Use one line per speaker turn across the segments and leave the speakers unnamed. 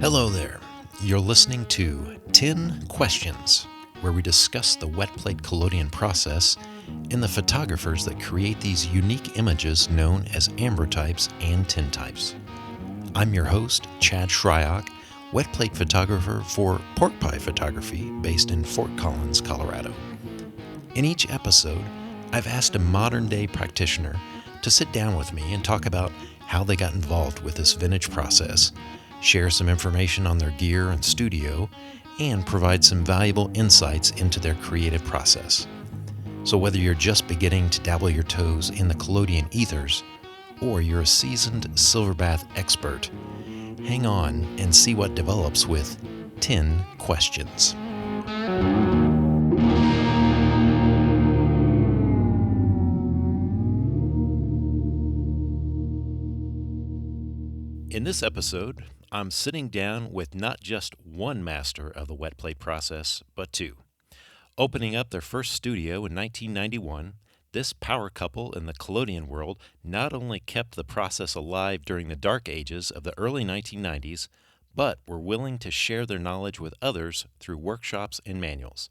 Hello there. You're listening to 10 Questions, where we discuss the wet plate collodion process and the photographers that create these unique images known as ambrotypes and tintypes. I'm your host, Chad Shryock, wet plate photographer for Pork Pie Photography based in Fort Collins, Colorado. In each episode, I've asked a modern-day practitioner to sit down with me and talk about how they got involved with this vintage process, share some information on their gear and studio, and provide some valuable insights into their creative process. So whether you're just beginning to dabble your toes in the collodion ethers, or you're a seasoned silverbath expert, hang on and see what develops with 10 questions. In this episode, I'm sitting down with not just one master of the wet plate process, but two. Opening up their first studio in 1991, this power couple in the collodion world not only kept the process alive during the dark ages of the early 1990s, but were willing to share their knowledge with others through workshops and manuals.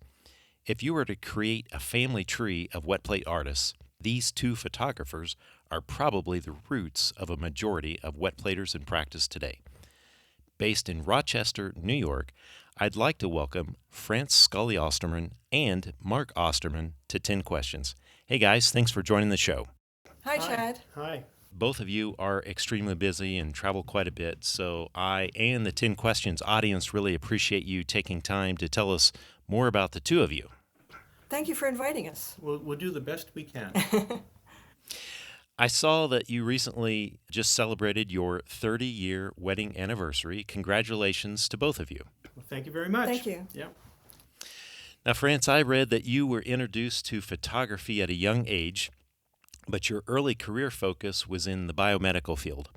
If you were to create a family tree of wet plate artists, these two photographers are probably the roots of a majority of wet platers in practice today. Based in Rochester, New York, I'd like to welcome Scully Osterman and Mark Osterman to 10 Questions. Hey guys, thanks for joining the show.
Hi, Chad.
Hi.
Both of you are extremely busy and travel quite a bit, so I and the 10 Questions audience really appreciate you taking time to tell us more about the two of you.
Thank you for inviting us.
We'll do the best we can.
I saw that you recently just celebrated your 30-year wedding anniversary. Congratulations to both of you.
Well, thank you very much.
Thank you.
Yeah.
Now, France, I read that you were introduced to photography at a young age, but your early career focus was in the biomedical field.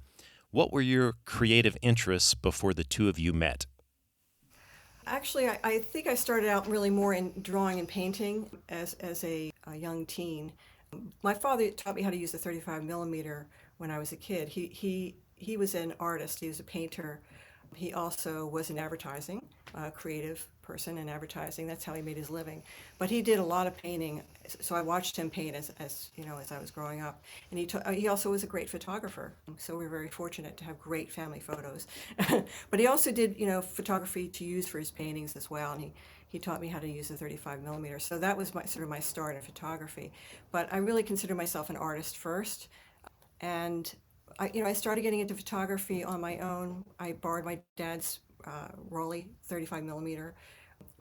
What were your creative interests before the two of you met?
Actually, I think I started out really more in drawing and painting as a young teen. My father taught me how to use the 35 millimeter when I was a kid. He was an artist. He was a painter. He also was in advertising, a creative person in advertising. That's how he made his living. But he did a lot of painting, so I watched him paint as I was growing up. And he also was a great photographer. So we were very fortunate to have great family photos. But he also did photography to use for his paintings as well. And he taught me how to use the 35 millimeter. So that was my start in photography. But I really consider myself an artist first. And I started getting into photography on my own. I borrowed my dad's Rolly 35 millimeter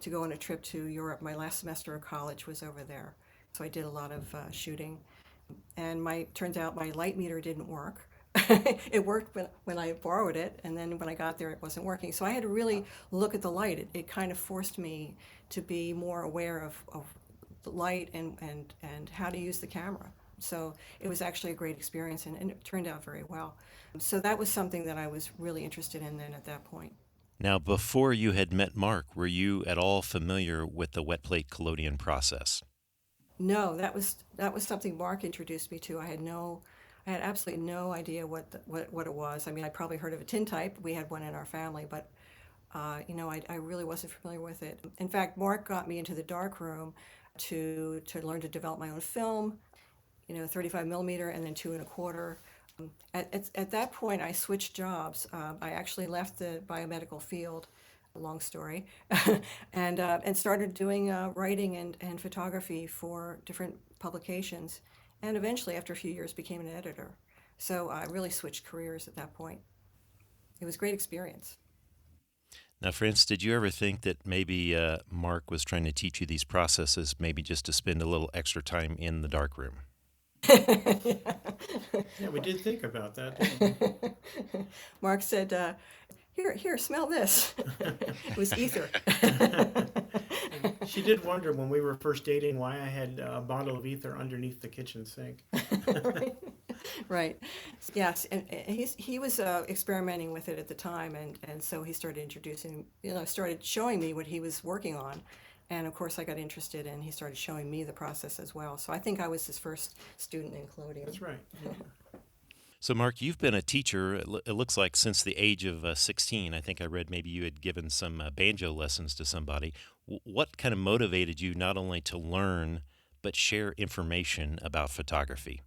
to go on a trip to Europe. My last semester of college was over there. So I did a lot of shooting. And turns out my light meter didn't work. It worked when I borrowed it, and then when I got there, it wasn't working. So I had to really look at the light. It kind of forced me to be more aware of the light and how to use the camera. So it was actually a great experience, and it turned out very well. So that was something that I was really interested in then at that point.
Now, before you had met Mark, were you at all familiar with the wet plate collodion process?
No, that was something Mark introduced me to. I had absolutely no idea what it was. I mean, I probably heard of a tintype. We had one in our family, but I really wasn't familiar with it. In fact, Mark got me into the darkroom to learn to develop my own film. 35 millimeter and then 2 1/4. At that point, I switched jobs. I actually left the biomedical field, a long story, and started doing writing and photography for different publications. And eventually, after a few years, became an editor. So I really switched careers at that point. It was a great experience.
Now, France, did you ever think that maybe Mark was trying to teach you these processes, maybe just to spend a little extra time in the darkroom?
Yeah, we did think about that, didn't we?
Mark said, here, smell this. It was ether.
She did wonder when we were first dating why I had a bottle of ether underneath the kitchen sink.
Right. Yes, and he was experimenting with it at the time, and so he started started showing me what he was working on. And of course, I got interested, and he started showing me the process as well. So I think I was his first student in collodion.
That's right. Yeah.
So, Mark, you've been a teacher, it looks like, since the age of 16. I think I read maybe you had given some banjo lessons to somebody. What kind of motivated you not only to learn, but share information about photography?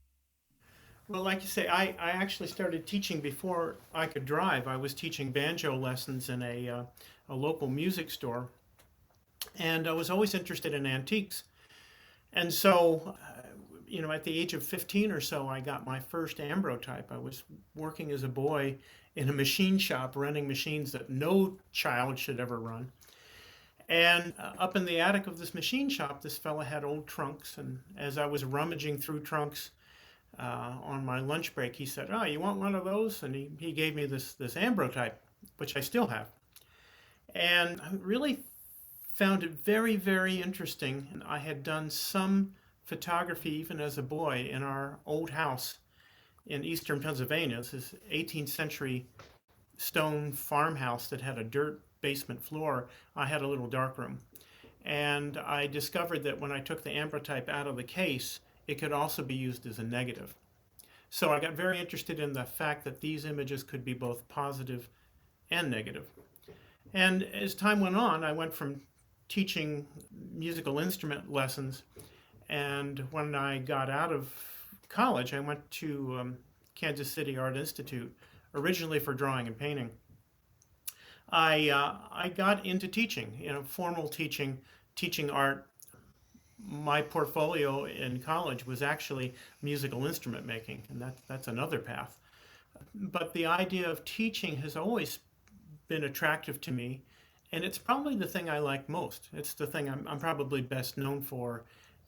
Well, like you say, I actually started teaching before I could drive. I was teaching banjo lessons in a local music store, and I was always interested in antiques. And so, at the age of 15 or so, I got my first ambrotype. I was working as a boy in a machine shop running machines that no child should ever run. And up in the attic of this machine shop, this fella had old trunks. And as I was rummaging through trunks on my lunch break, he said, "Oh, you want one of those?" And he gave me this ambrotype, which I still have. And I really found it very, very interesting. And I had done some photography even as a boy in our old house in eastern Pennsylvania. This is 18th century stone farmhouse that had a dirt basement floor. I had a little dark room. And I discovered that when I took the ambrotype out of the case, it could also be used as a negative. So I got very interested in the fact that these images could be both positive and negative. And as time went on, I went from teaching musical instrument lessons, and when I got out of college, I went to Kansas City Art Institute, originally for drawing and painting. I got into teaching, formal teaching, teaching art. My portfolio in college was actually musical instrument making, and that's another path. But the idea of teaching has always been attractive to me, and it's probably the thing I like most. It's the thing I'm probably best known for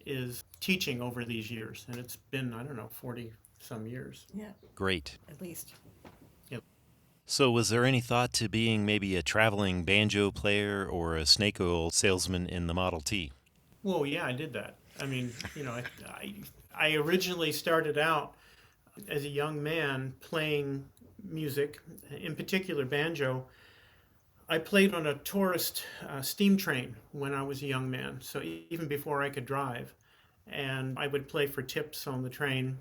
is teaching over these years, and it's been, I don't know, 40 some years.
Yeah,
Great.
at least.
Yep.
So, was there any thought to being maybe a traveling banjo player or a snake oil salesman in the Model T?
Well, yeah, I did that. I mean, I originally started out as a young man playing music, in particular banjo. I played on a tourist steam train when I was a young man, so even before I could drive. And I would play for tips on the train.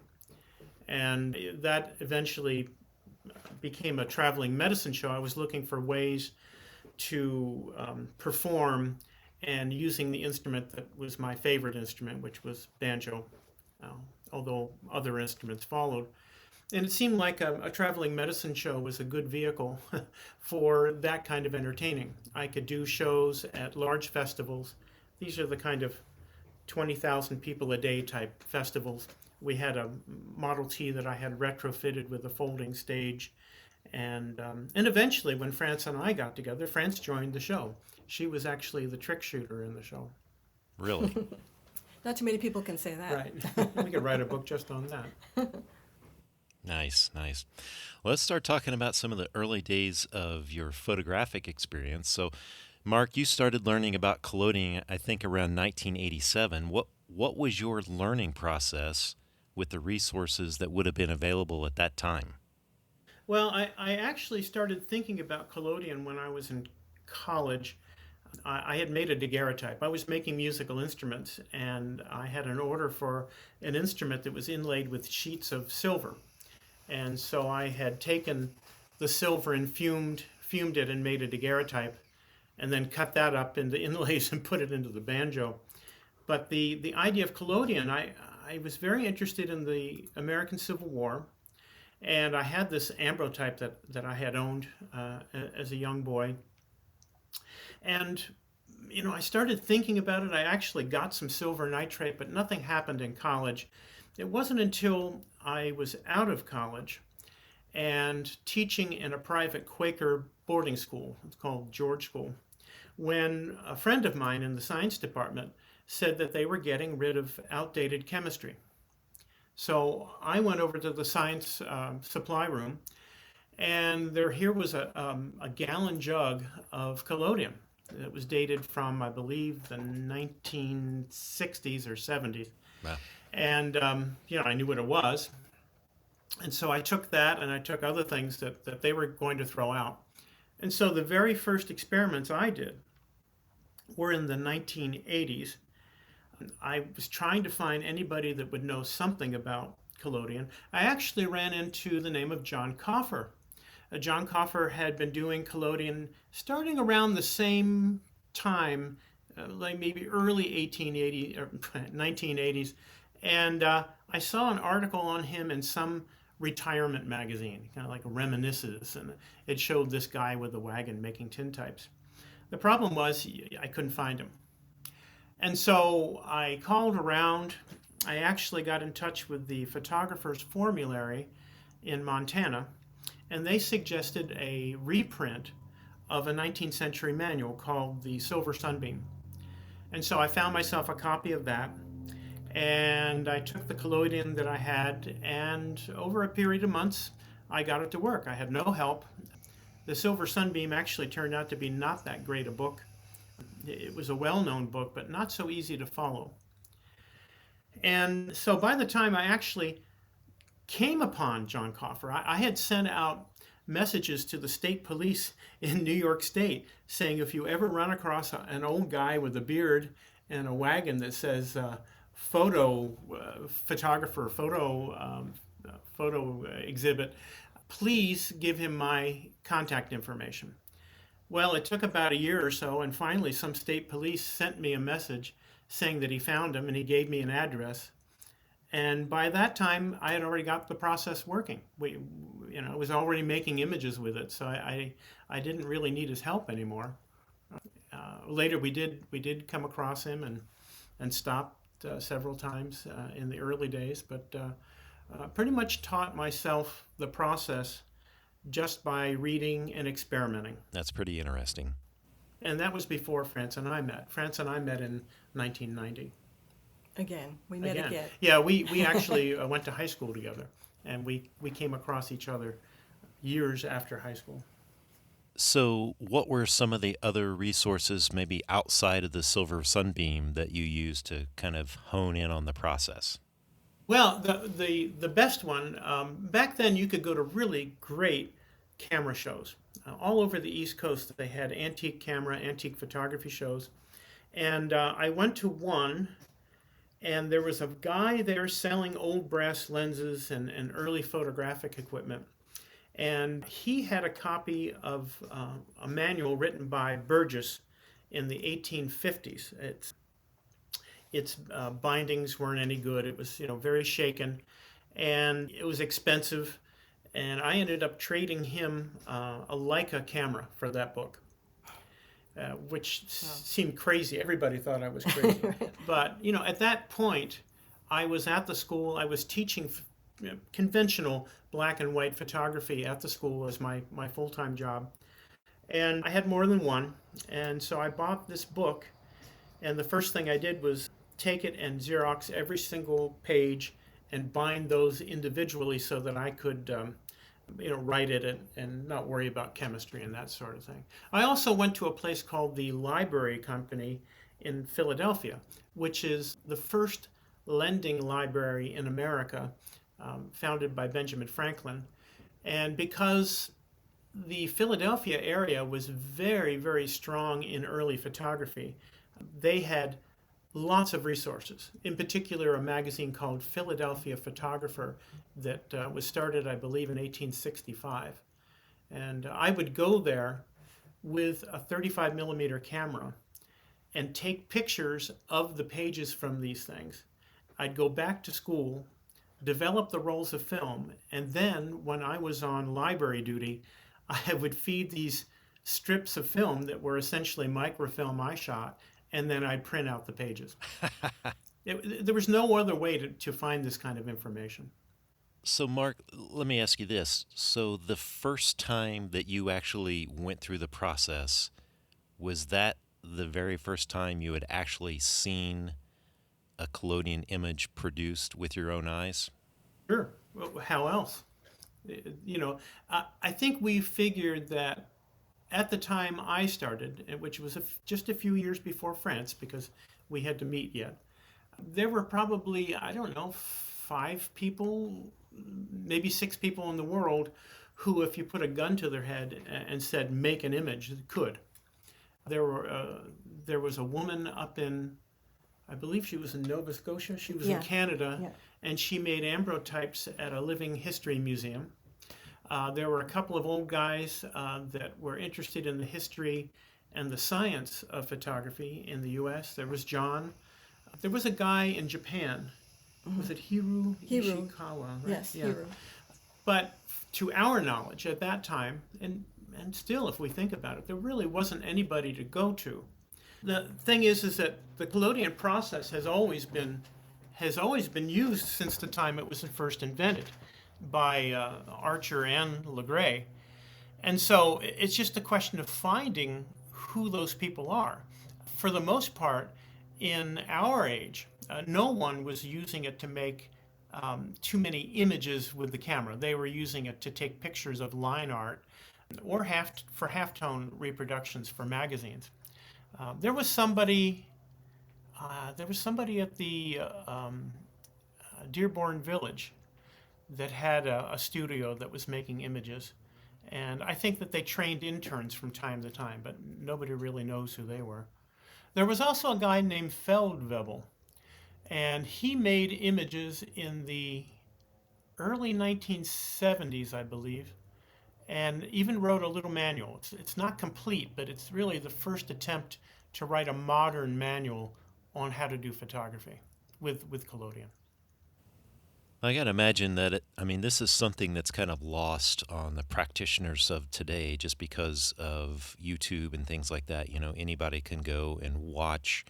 And that eventually became a traveling medicine show. I was looking for ways to perform and using the instrument that was my favorite instrument, which was banjo, uh, although other instruments followed. And it seemed like a traveling medicine show was a good vehicle for that kind of entertaining. I could do shows at large festivals. These are the kind of 20,000 people a day type festivals. We had a Model T that I had retrofitted with a folding stage. And eventually, when France and I got together, France joined the show. She was actually the trick shooter in the show.
Really?
Not too many people can say that.
Right. We could write a book just on that.
Nice, nice. Well, let's start talking about some of the early days of your photographic experience. So, Mark, you started learning about collodion, I think, around 1987. What was your learning process with the resources that would have been available at that time?
Well, I actually started thinking about collodion when I was in college. I had made a daguerreotype. I was making musical instruments, and I had an order for an instrument that was inlaid with sheets of silver. And so I had taken the silver and fumed it and made a daguerreotype, and then cut that up into inlays and put it into the banjo. But the idea of collodion, I was very interested in the American Civil War, and I had this ambrotype that I had owned as a young boy. And, I started thinking about it. I actually got some silver nitrate, but nothing happened in college. It wasn't until I was out of college and teaching in a private Quaker boarding school, it's called George School, when a friend of mine in the science department said that they were getting rid of outdated chemistry. So I went over to the science supply room, and here was a gallon jug of collodion that was dated from, I believe, the 1960s or 70s.
Wow.
And, I knew what it was. And so I took that and I took other things that they were going to throw out. And so the very first experiments I did were in the 1980s. I was trying to find anybody that would know something about collodion, I actually ran into the name of John Coffer. John Coffer had been doing collodion starting around the same time, like maybe early 1880 or 1980s. And I saw an article on him in some retirement magazine, kind of like Reminiscences, and it showed this guy with a wagon making tintypes. The problem was I couldn't find him. And so I called around. I actually got in touch with the Photographer's Formulary in Montana, and they suggested a reprint of a 19th century manual called the Silver Sunbeam. And so I found myself a copy of that, and I took the collodion that I had, and over a period of months, I got it to work. I had no help. The Silver Sunbeam actually turned out to be not that great a book. It was a well-known book, but not so easy to follow. And so by the time I actually came upon John Coffer, I had sent out messages to the state police in New York State saying, if you ever run across an old guy with a beard and a wagon that says photo exhibit, please give him my contact information. Well, it took about a year or so, and finally some state police sent me a message saying that he found him, and he gave me an address. And by that time, I had already got the process working. I was already making images with it, so I didn't really need his help anymore. Later, we did come across him and stopped several times in the early days, but pretty much taught myself the process just by reading and experimenting.
That's pretty interesting.
And that was before France and I met. France and I met in 1990.
Again, we met again.
Yeah, we actually went to high school together, and we came across each other years after high school.
So what were some of the other resources, maybe outside of the Silver Sunbeam, that you used to kind of hone in on the process?
Well, the best one, back then you could go to really great camera shows. All over the East Coast, they had antique photography shows. And I went to one, and there was a guy there selling old brass lenses and early photographic equipment. And he had a copy of a manual written by Burgess in the 1850s. Its bindings weren't any good. It was, very shaken, and it was expensive. And I ended up trading him a Leica camera for that book, which seemed crazy. Everybody thought I was crazy. But, at that point, I was at the school. I was teaching conventional black and white photography at the school as my full-time job. And I had more than one. And so I bought this book. And the first thing I did was take it and Xerox every single page and bind those individually so that I could write it and not worry about chemistry and that sort of thing. I also went to a place called the Library Company in Philadelphia, which is the first lending library in America, founded by Benjamin Franklin. And because the Philadelphia area was very, very strong in early photography, they had lots of resources. In particular, a magazine called Philadelphia Photographer that was started, I believe, in 1865. And I would go there with a 35 millimeter camera and take pictures of the pages from these things. I'd go back to school, develop the rolls of film, and then when I was on library duty, I would feed these strips of film that were essentially microfilm I shot, and then I'd print out the pages. There was no other way to find this kind of information.
So, Mark, let me ask you this. So the first time that you actually went through the process, was that the very first time you had actually seen a collodion image produced with your own eyes?
Sure. Well, how else? I think we figured that at the time I started, which was just a few years before France, because we had to meet yet, there were probably, 5 people, maybe 6 people in the world who, if you put a gun to their head and said, make an image, could. There was a woman up in, I believe she was in Nova Scotia. She was
Yeah.
in Canada,
Yeah.
and she made ambrotypes at a living history museum. There were a couple of old guys that were interested in the history and the science of photography in the U.S. There was John. There was a guy in Japan. Was it Hiru
Hiru.
Ishikawa? Right?
Yes,
Yeah.
Hero.
But to our knowledge at that time, and still if we think about it, there really wasn't anybody to go to. The thing is that the collodion process has always been used since the time it was first invented by Archer and Legray. And so it's just a question of finding who those people are. For the most part, in our age, no one was using it to make too many images with the camera. They were using it to take pictures of line art or for halftone reproductions for magazines. There was somebody at the Dearborn Village that had a studio that was making images. And I think that they trained interns from time to time, but nobody really knows who they were. There was also a guy named Feldwebel, and he made images in the early 1970s, I believe, and even wrote a little manual. It's not complete, but it's really the first attempt to write a modern manual on how to do photography with collodion.
I got to imagine that, this is something that's kind of lost on the practitioners of today just because of YouTube and things like that. Anybody can go and watch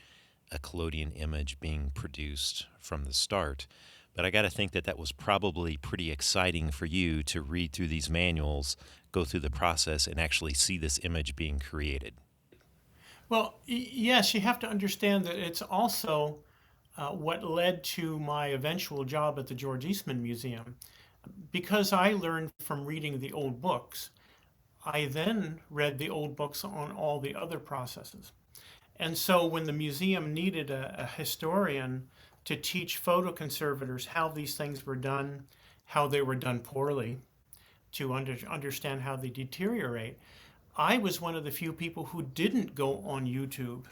a collodion image being produced from the start. But I got to think that that was probably pretty exciting for you to read through these manuals, go through the process, and actually see this image being created.
Well, yes, you have to understand that it's also what led to my eventual job at the George Eastman Museum. Because I learned from reading the old books, I then read the old books on all the other processes. And so when the museum needed a historian to teach photoconservators how these things were done, how they were done poorly, to understand how they deteriorate, I was one of the few people who didn't go on YouTube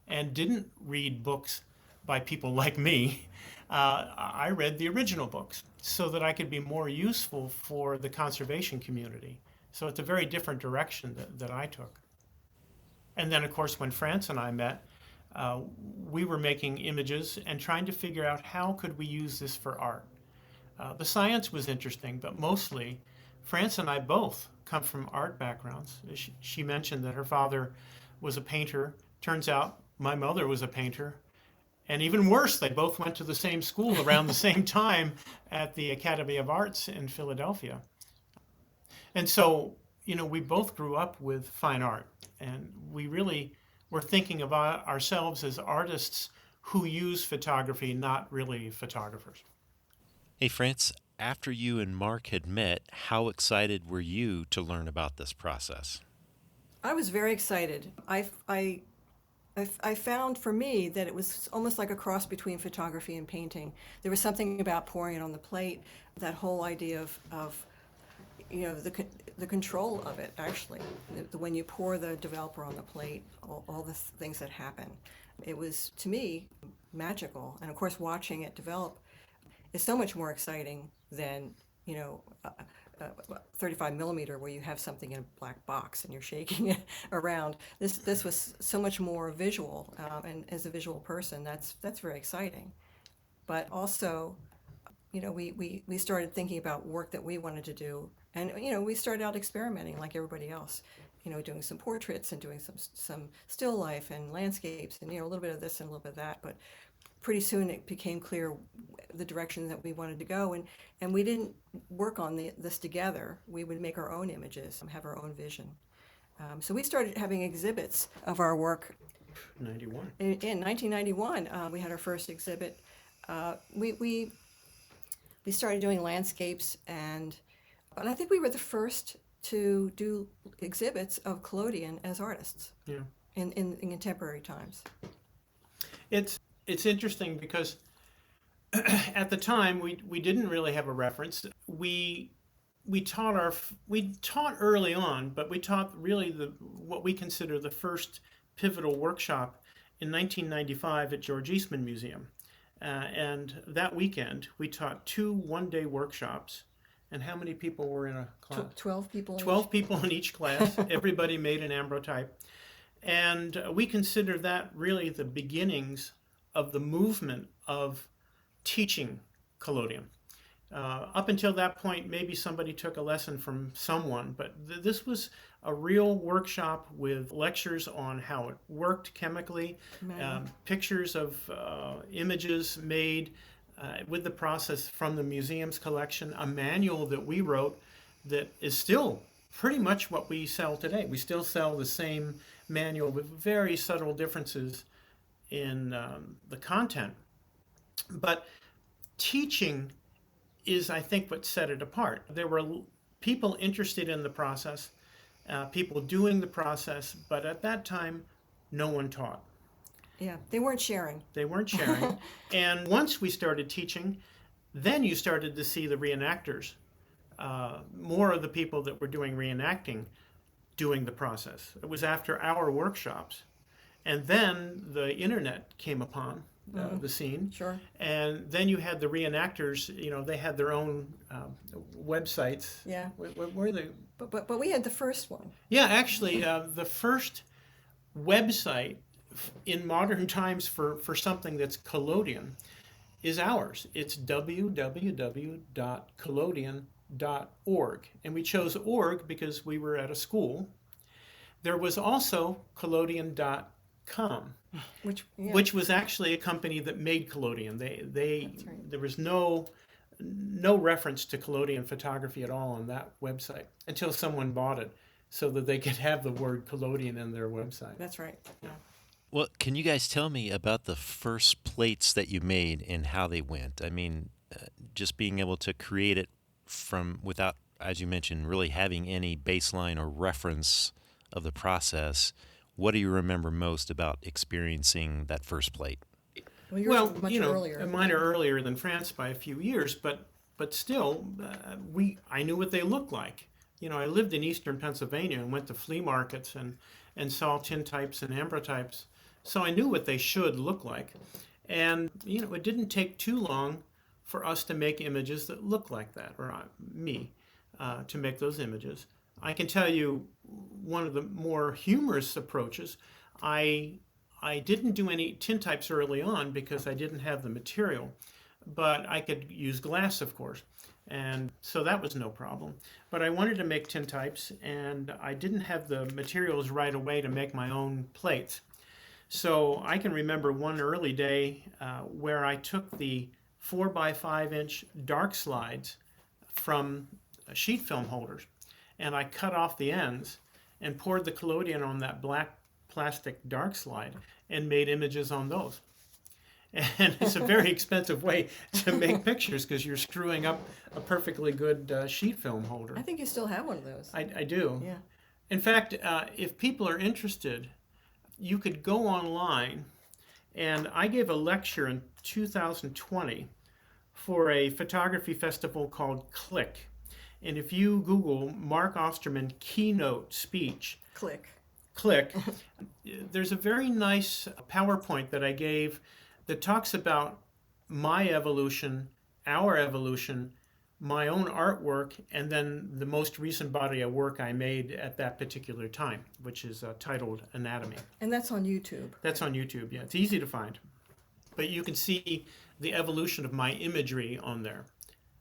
and didn't read books by people like me. I read the original books so that I could be more useful for the conservation community. So it's a very different direction that I took. And then, of course, when France and I met, we were making images and trying to figure out how could we use this for art. The science was interesting, but mostly France and I both come from art backgrounds. She mentioned that her father was a painter. Turns out my mother was a painter. And even worse, they both went to the same school around the same time at the Academy of Arts in Philadelphia. And so, we both grew up with fine art, and we really were thinking of ourselves as artists who use photography, not really photographers.
Hey, France, after you and Mark had met, how excited were you to learn about this process?
I was very excited. I found for me that it was almost like a cross between photography and painting. There was something about pouring it on the plate, that whole idea of the control of it, actually. When you pour the developer on the plate, all the things that happen. It was, to me, magical. And of course, watching it develop is so much more exciting than, 35 millimeter where you have something in a black box and you're shaking it around. This was so much more visual, and as a visual person, that's very exciting. But also, we started thinking about work that we wanted to do, and we started out experimenting like everybody else, doing some portraits and doing some still life and landscapes and a little bit of this and a little bit of that. But pretty soon it became clear the direction that we wanted to go, and we didn't work on this together. We would make our own images and have our own vision. So we started having exhibits of our work.
91.
In 1991, we had our first exhibit. We started doing landscapes, and I think we were the first to do exhibits of collodion as artists.
Yeah.
In contemporary times.
It's interesting because at the time we didn't really have a reference. We taught early on, but we taught really what we consider the first pivotal workshop in 1995 at George Eastman Museum. And that weekend, we taught 2 one-day workshops. And how many people were in a class?
12 people.
12 people in each class. Everybody made an ambrotype. And we consider that really the beginnings of the movement of teaching collodion. Up until that point, maybe somebody took a lesson from someone, but this was a real workshop with lectures on how it worked chemically, pictures of images made with the process from the museum's collection, a manual that we wrote that is still pretty much what we sell today. We still sell the same manual with very subtle differences in the content. But teaching is, I think, what set it apart. There were people interested in the process, people doing the process, but at that time, no one taught.
Yeah, they weren't sharing.
They weren't sharing. And once we started teaching, then you started to see the reenactors, more of the people that were doing reenacting, doing the process. It was after our workshops. And then the internet came upon the scene.
Sure.
And then you had the reenactors, they had their own websites.
Yeah.
What were they?
But we had the first one.
Yeah, actually, the first website in modern times for something that's collodion is ours. It's www.collodion.org. And we chose org because we were at a school. There was also collodion.com, which was actually a company that made collodion. That's right. There was no reference to collodion photography at all on that website until someone bought it so that they could have the word collodion in their website.
That's right. Yeah.
Well, can you guys tell me about the first plates that you made and how they went? I mean, just being able to create it without, as you mentioned, really having any baseline or reference of the process. What do you remember most about experiencing that first plate?
Well, much earlier.
Mine are earlier than France by a few years, but still, I knew what they looked like. I lived in eastern Pennsylvania and went to flea markets and saw tintypes and ambrotypes. So I knew what they should look like. And, it didn't take too long for us to make images that look like that, or me, to make those images. I can tell you one of the more humorous approaches, I didn't do any tintypes early on because I didn't have the material, but I could use glass, of course. And so that was no problem. But I wanted to make tintypes, and I didn't have the materials right away to make my own plates. So I can remember one early day where I took the 4x5-inch dark slides from sheet film holders, and I cut off the ends and poured the collodion on that black plastic dark slide and made images on those. And it's a very expensive way to make pictures because you're screwing up a perfectly good sheet film holder.
I think you still have one of those.
I do.
Yeah.
In fact, if people are interested, you could go online, and I gave a lecture in 2020 for a photography festival called Click. And if you Google Mark Osterman keynote speech, Click, there's a very nice PowerPoint that I gave that talks about my evolution, our evolution, my own artwork, and then the most recent body of work I made at that particular time, which is titled Anatomy.
And that's on YouTube.
That's on YouTube, yeah. It's easy to find. But you can see the evolution of my imagery on there.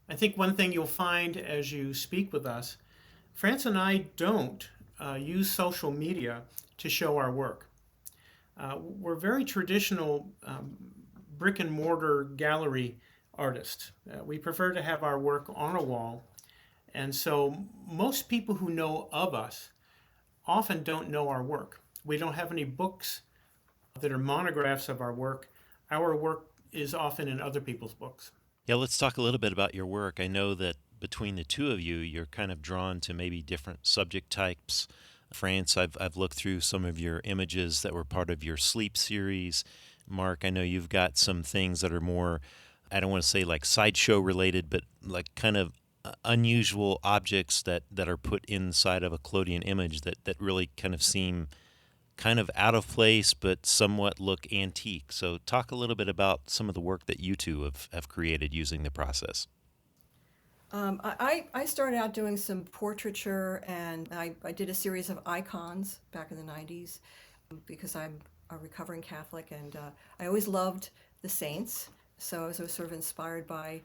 I think one thing you'll find as you speak with us, France and I don't use social media to show our work. We're very traditional brick and mortar gallery artists. We prefer to have our work on a wall. And so most people who know of us often don't know our work. We don't have any books that are monographs of our work. Our work is often in other people's books.
Yeah, let's talk a little bit about your work. I know that between the two of you, you're kind of drawn to maybe different subject types. France, I've looked through some of your images that were part of your sleep series. Mark, I know you've got some things that are more, I don't want to say like sideshow related, but like kind of unusual objects that are put inside of a collodion image that really kind of seem kind of out of place but somewhat look antique. So talk a little bit about some of the work that you two have created using the process.
I started out doing some portraiture, and I did a series of icons back in the 90s because I'm a recovering Catholic, and I always loved the saints. So I was sort of inspired by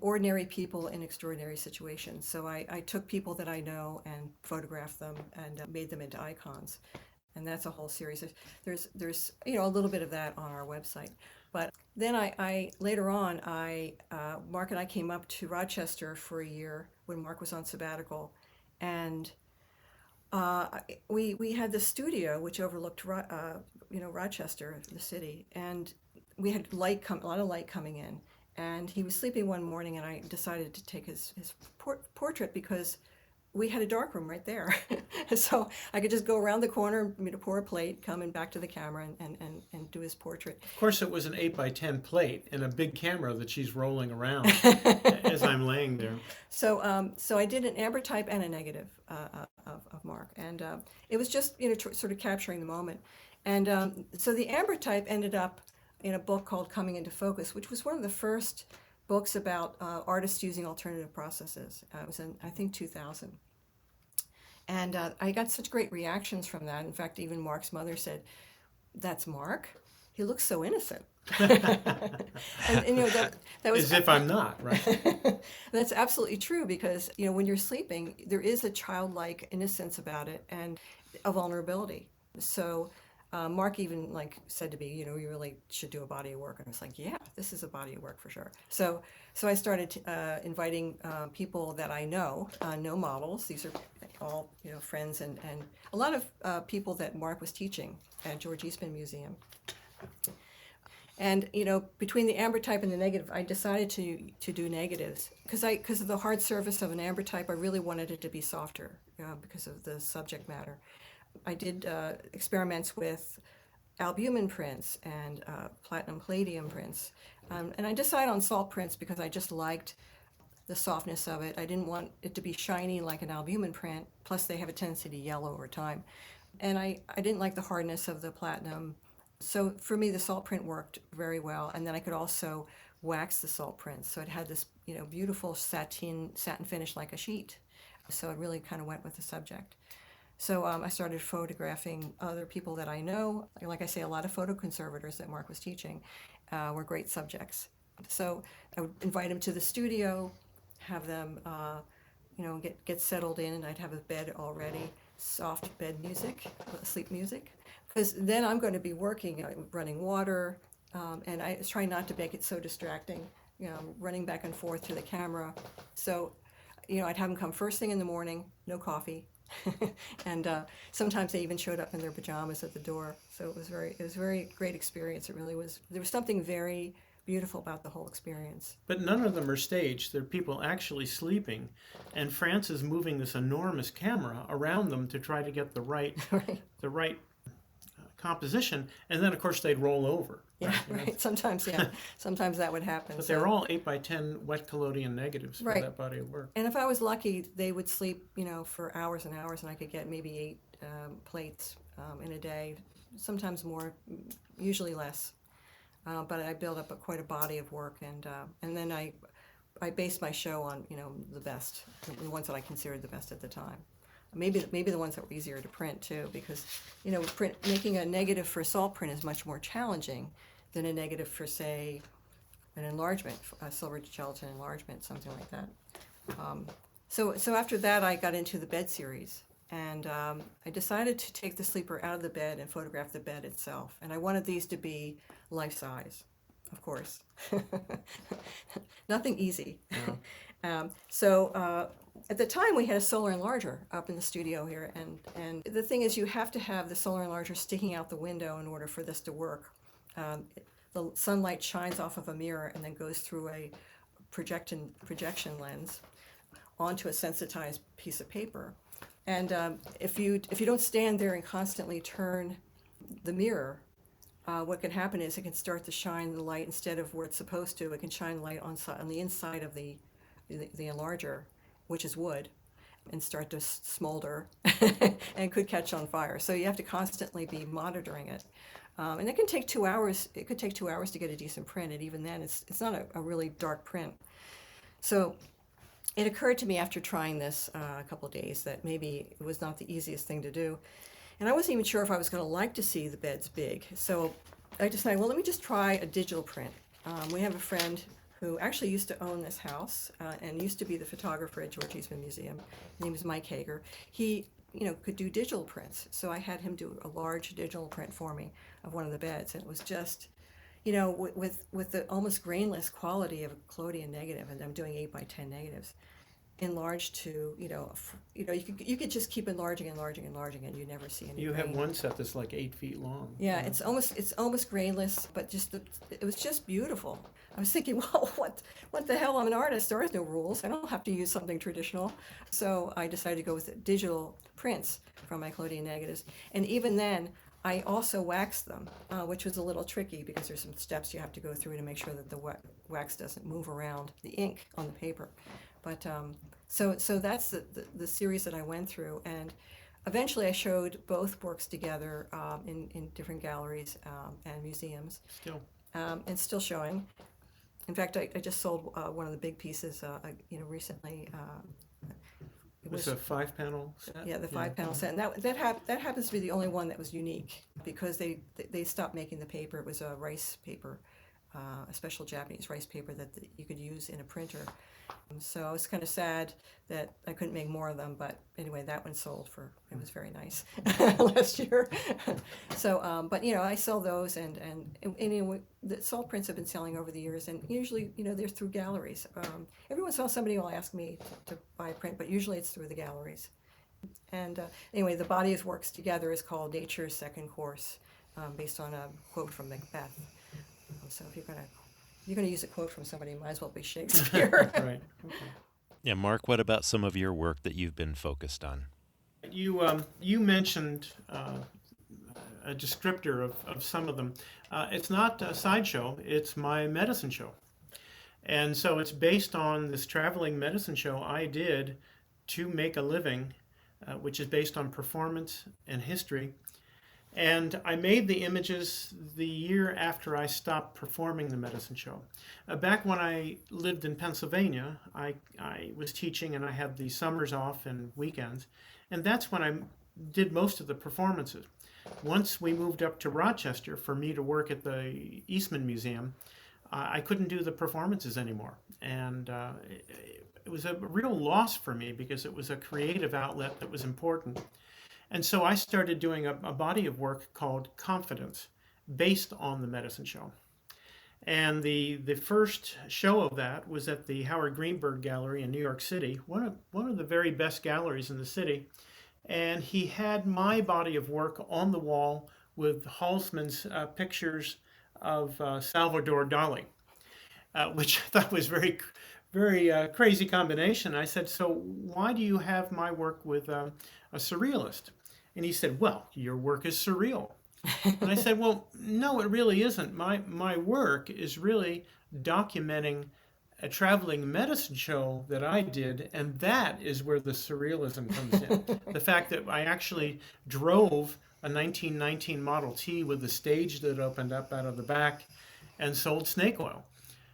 ordinary people in extraordinary situations. So I took people that I know and photographed them and made them into icons. And that's a whole series. There's a little bit of that on our website. But then I later on, Mark and I came up to Rochester for a year when Mark was on sabbatical. And we had the studio which overlooked Rochester, the city, and we had a lot of light coming in. And he was sleeping one morning, and I decided to take his portrait because we had a dark room right there. So I could just go around the corner, pour a plate, come in back to the camera and do his portrait.
Of course, it was an 8x10 plate and a big camera that she's rolling around as I'm laying there.
So I did an ambrotype and a negative of Mark, and it was just sort of capturing the moment. And so the ambrotype ended up in a book called Coming into Focus, which was one of the first books about artists using alternative processes. It was in, I think, 2000. And I got such great reactions from that. In fact, even Mark's mother said, "That's Mark? He looks so innocent." and that was...
As if I'm not, right?
That's absolutely true, because when you're sleeping, there is a childlike innocence about it and a vulnerability. So Mark even said to me, you really should do a body of work. And I was like, yeah, this is a body of work for sure. So I started inviting people that I know, no models. These are all friends and a lot of people that Mark was teaching at George Eastman Museum. And between the ambrotype and the negative, I decided to do negatives because of the hard surface of an ambrotype. I really wanted it to be softer because of the subject matter. I did experiments with albumin prints and platinum palladium prints. And I decided on salt prints because I just liked the softness of it. I didn't want it to be shiny like an albumin print, plus they have a tendency to yellow over time. And I didn't like the hardness of the platinum. So for me, the salt print worked very well. And then I could also wax the salt prints. So it had this beautiful satin finish like a sheet. So it really kind of went with the subject. So I started photographing other people that I know. Like I say, a lot of photoconservators that Mark was teaching were great subjects. So I would invite them to the studio, have them, get settled in, and I'd have a bed already, soft bed music, sleep music. Because then I'm going to be working, running water, and I was trying not to make it so distracting, running back and forth to the camera. So, I'd have them come first thing in the morning, no coffee. And sometimes they even showed up in their pajamas at the door. So it was a very great experience. It really was. There was something very beautiful about the whole experience.
But none of them are staged. They're people actually sleeping, and France is moving this enormous camera around them to try to get the right the right composition, and then of course they'd roll over.
Yeah, right. Sometimes that would happen.
But they're all 8x10 wet collodion negatives for that body of work.
And if I was lucky, they would sleep, for hours and hours, and I could get maybe 8 plates in a day, sometimes more, usually less. But I built up quite a body of work, and then I based my show on the best, the ones that I considered the best at the time. Maybe the ones that were easier to print too, because making a negative for a salt print is much more challenging than a negative for, say, an enlargement, a silver gelatin enlargement, something like that. So after that, I got into the bed series, and I decided to take the sleeper out of the bed and photograph the bed itself. And I wanted these to be life size, of course. Nothing easy. No. So at the time, we had a solar enlarger up in the studio here, and the thing is, you have to have the solar enlarger sticking out the window in order for this to work. The sunlight shines off of a mirror and then goes through a projection lens onto a sensitized piece of paper. And if you don't stand there and constantly turn the mirror, what can happen is it can start to shine the light instead of where it's supposed to. It can shine light on the inside of the enlarger, which is wood, and start to smolder and could catch on fire. So you have to constantly be monitoring it. And it can take 2 hours. It could take 2 hours to get a decent print, and even then, it's not a really dark print. So it occurred to me after trying this a couple of days that maybe it was not the easiest thing to do. And I wasn't even sure if I was going to like to see the beds big. So I decided, well, let me just try a digital print. We have a friend who actually used to own this house and used to be the photographer at George Eastman Museum. His name is Mike Hager. He, could do digital prints. So I had him do a large digital print for me of one of the beds. And it was just, with the almost grainless quality of a collodion negative, and I'm doing 8x10 negatives, enlarged to, you could just keep enlarging, and you never see any
You have
grain.
one set that's like 8 feet long.
Yeah, it's almost grainless, but it was just beautiful. I was thinking, well, what the hell? I'm an artist. There are no rules. I don't have to use something traditional. So I decided to go with digital prints from my collodion negatives. And even then, I also waxed them, which was a little tricky because there's some steps you have to go through to make sure that the wax doesn't move around the ink on the paper. But so that's the series that I went through, and eventually I showed both works together in different galleries and museums. And still showing. In fact, I just sold one of the big pieces, recently.
It was a 5-panel set?
Yeah, the 5-panel set, and that happens to be the only one that was unique because they stopped making the paper. It was a rice paper, a special Japanese rice paper that you could use in a printer. So I was kind of sad that I couldn't make more of them, but anyway, that one sold it was very nice last year. So, but I sell those, and the salt prints have been selling over the years, and usually, they're through galleries. Every once in a while somebody will ask me to buy a print, but usually it's through the galleries. And anyway, the body of works together is called Nature's Second Course, based on a quote from Macbeth. So if you're going to use a quote from somebody, it might as well be Shakespeare.
Right. Okay.
Yeah, Mark, what about some of your work that you've been focused on?
You mentioned a descriptor of some of them. It's not a sideshow, it's my medicine show. And so it's based on this traveling medicine show I did to make a living, which is based on performance and history. And I made the images the year after I stopped performing the medicine show. Back when I lived in Pennsylvania, I was teaching and I had the summers off and weekends. And that's when I did most of the performances. Once we moved up to Rochester for me to work at the Eastman Museum, I couldn't do the performances anymore. And it was a real loss for me because it was a creative outlet that was important. And so I started doing a body of work called Confidence, based on the medicine show. And the first show of that was at the Howard Greenberg Gallery in New York City, one of the very best galleries in the city. And he had my body of work on the wall with Halsman's pictures of Salvador Dali, which I thought was very, very crazy combination. I said, so why do you have my work with a surrealist? And he said, well, your work is surreal. And I said, well, no, it really isn't. My work is really documenting a traveling medicine show that I did, and that is where the surrealism comes in. The fact that I actually drove a 1919 Model T with the stage that opened up out of the back and sold snake oil.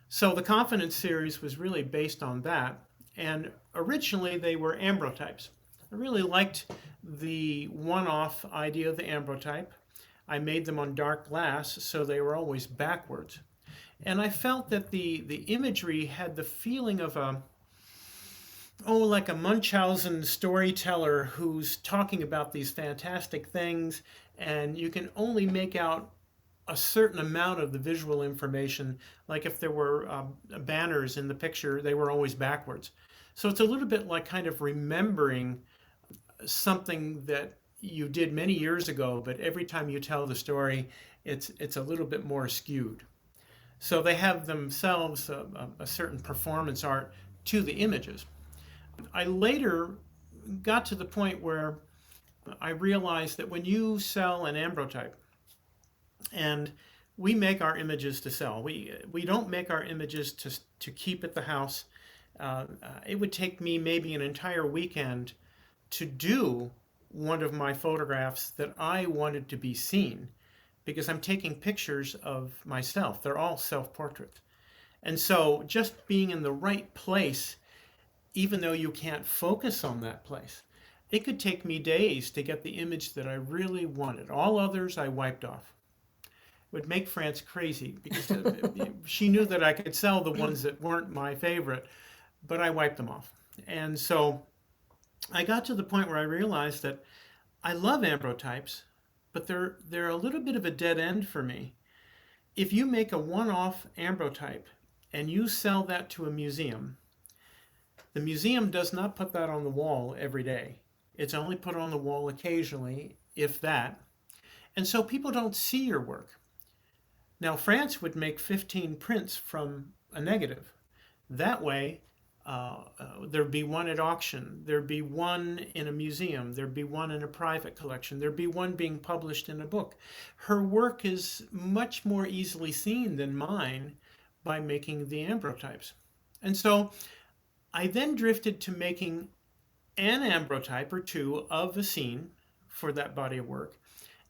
So the Confidence series was really based on that, and originally they were ambrotypes. I really liked the one-off idea of the ambrotype. I made them on dark glass, so they were always backwards. And I felt that the imagery had the feeling of like a Munchausen storyteller who's talking about these fantastic things, and you can only make out a certain amount of the visual information. Like if there were banners in the picture, they were always backwards. So it's a little bit like kind of remembering something that you did many years ago, but every time you tell the story, it's a little bit more skewed. So they have themselves a certain performance art to the images. I later got to the point where I realized that when you sell an ambrotype, and we make our images to sell, we don't make our images to keep at the house. it would take me maybe an entire weekend to do one of my photographs that I wanted to be seen, because I'm taking pictures of myself. They're all self-portraits. And so just being in the right place, even though you can't focus on that place, it could take me days to get the image that I really wanted. All others I wiped off. It would make France crazy, because she knew that I could sell the ones that weren't my favorite, but I wiped them off. And so I got to the point where I realized that I love ambrotypes, but they're a little bit of a dead end for me. If you make a one-off ambrotype and you sell that to a museum, the museum does not put that on the wall every day. It's only put on the wall occasionally, if that. And so people don't see your work. Now, France would make 15 prints from a negative. That way, there'd be one at auction, there'd be one in a museum, there'd be one in a private collection, there'd be one being published in a book. Her work is much more easily seen than mine by making the ambrotypes. And so I then drifted to making an ambrotype or two of a scene for that body of work,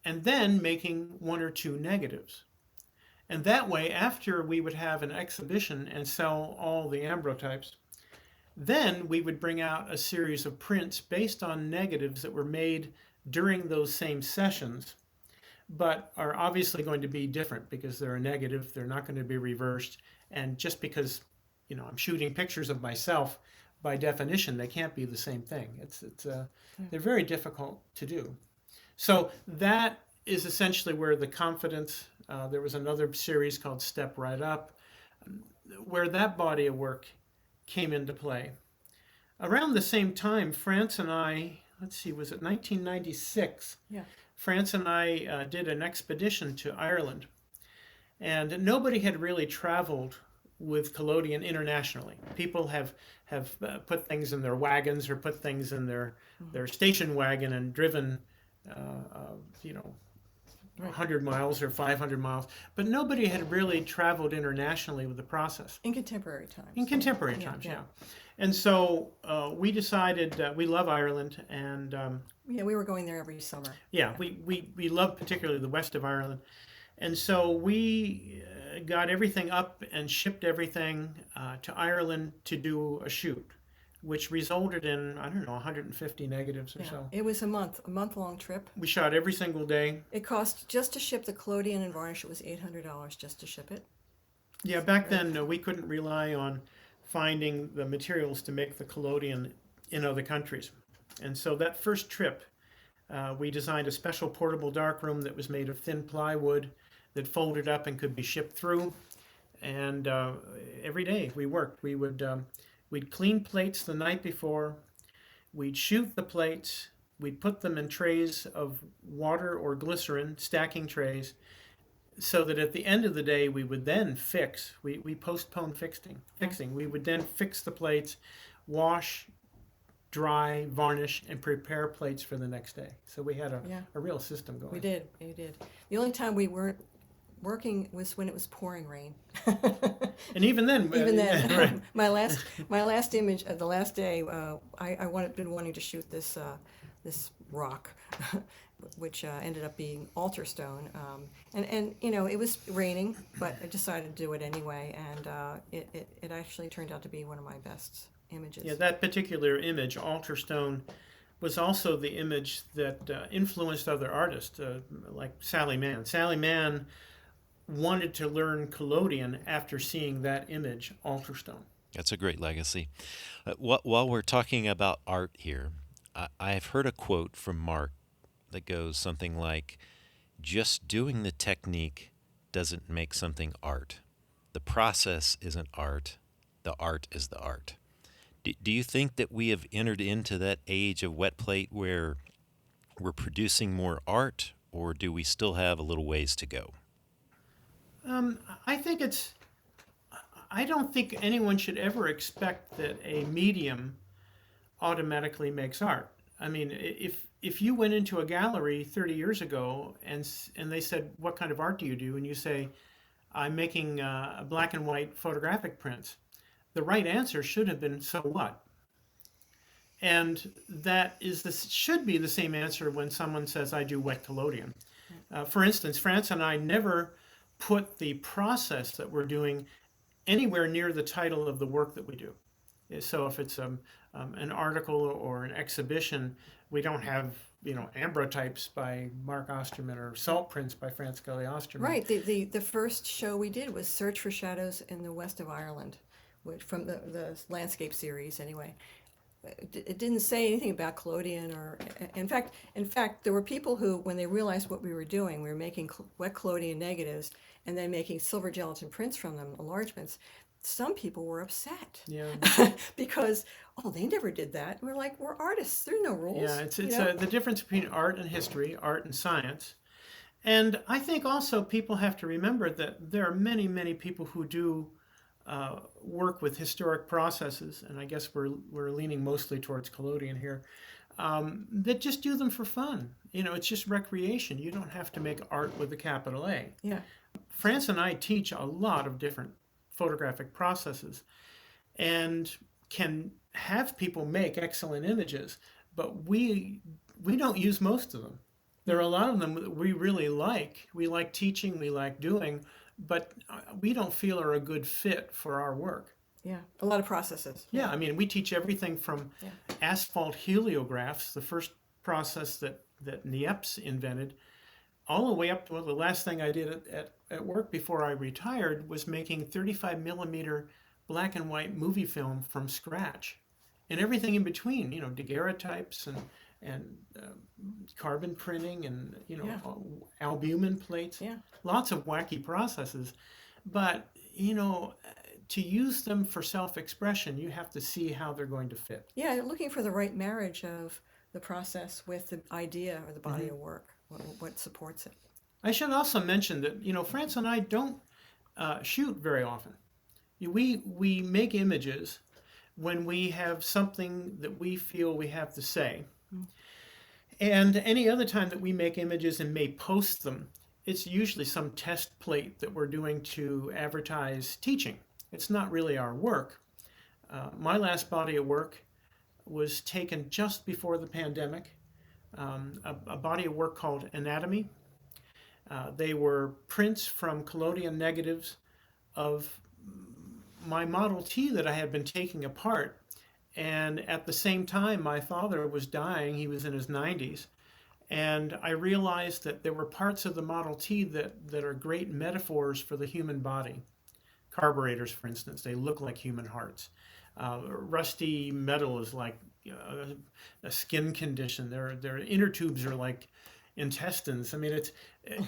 and then making one or two negatives. And that way, after we would have an exhibition and sell all the ambrotypes, then we would bring out a series of prints based on negatives that were made during those same sessions, but are obviously going to be different because they're a negative, they're not going to be reversed, and just because, you know, I'm shooting pictures of myself, by definition, they can't be the same thing. They're very difficult to do. So that is essentially where the confidence, there was another series called Step Right Up, where that body of work came into play. Around the same time, France and I, let's see, was it 1996?
Yeah.
France and I did an expedition to Ireland, and nobody had really traveled with collodion internationally. People have put things in their wagons or put things in their station wagon and driven, 100 miles or 500 miles, but nobody had really traveled internationally with the process.
In contemporary times.
In contemporary times, yeah. And so we decided, we love Ireland, and
yeah, we were going there every summer.
yeah, we love particularly the west of Ireland. And so we got everything up and shipped everything to Ireland to do a shoot, which resulted in, I don't know, 150 negatives or so.
It was a month-long trip.
We shot every single day.
It cost, just to ship the collodion and varnish, it was $800 just to ship it.
Yeah, back then we couldn't rely on finding the materials to make the collodion in other countries. And so that first trip, we designed a special portable darkroom that was made of thin plywood that folded up and could be shipped through. And every day we worked. We'd clean plates the night before. We'd shoot the plates. We'd put them in trays of water or glycerin, stacking trays, so that at the end of the day we would then fix. We postponed fixing. We would then fix the plates, wash, dry, varnish, and prepare plates for the next day. So we had a real system going.
We did. The only time we weren't working was when it was pouring rain.
And even then,
right. my last image of the last day, I been wanting to shoot this rock, which ended up being altar stone, and it was raining, but I decided to do it anyway, and it actually turned out to be one of my best images.
Yeah, that particular image, altar stone, was also the image that influenced other artists, like Sally Mann. Sally Mann wanted to learn collodion after seeing that image, altar stone.
That's a great legacy. While we're talking about art here, I've heard a quote from Mark that goes something like, "Just doing the technique doesn't make something art. The process isn't art. The art is the art." Do you think that we have entered into that age of wet plate where we're producing more art, or do we still have a little ways to go?
I don't think anyone should ever expect that a medium automatically makes art. I mean, if you went into a gallery 30 years ago and they said, "What kind of art do you do?" and you say, "I'm making black and white photographic prints," the right answer should have been, so what? And should be the same answer when someone says, I do wet collodion. For instance, France and I never put the process that we're doing anywhere near the title of the work that we do. So if it's an article or an exhibition, we don't have, ambrotypes by Mark Osterman or salt prints by Scully Osterman.
Right. The first show we did was Search for Shadows in the West of Ireland, from the landscape series anyway. It didn't say anything about collodion, or in fact there were people who, when they realized what we were doing, we were making wet collodion negatives and then making silver gelatin prints from them, enlargements. Some people were upset,
Yeah.
because they never did that. We're like, we're artists. There's no rules.
Yeah, it's the difference between art and history, art and science. And I think also people have to remember that there are many, many people who do work with historic processes, and I guess we're leaning mostly towards collodion here, that just do them for fun. It's just recreation. You don't have to make art with a capital A.
Yeah.
France and I teach a lot of different photographic processes and can have people make excellent images, but we don't use most of them. There are a lot of them that we really like. We like teaching, we like doing, but we don't feel are a good fit for our work.
Yeah, a lot of processes.
Yeah, I mean, we teach everything from asphalt heliographs, the first process that Niepce invented, all the way up to, the last thing I did at work before I retired was making 35 millimeter black and white movie film from scratch, and everything in between, daguerreotypes and carbon printing and albumin plates.
Yeah.
Lots of wacky processes, but to use them for self-expression, you have to see how they're going to fit.
Yeah, looking for the right marriage of the process with the idea or the body of work, what supports it.
I should also mention that France and I don't shoot very often. We make images when we have something that we feel we have to say. And any other time that we make images and may post them, it's usually some test plate that we're doing to advertise teaching. It's not really our work. My last body of work was taken just before the pandemic, a body of work called Anatomy. They were prints from collodion negatives of my Model T that I had been taking apart. And at the same time, my father was dying. He was in his 90s. And I realized that there were parts of the Model T that are great metaphors for the human body. Carburetors, for instance, they look like human hearts. Rusty metal is like a skin condition. Their inner tubes are like intestines. I mean, it's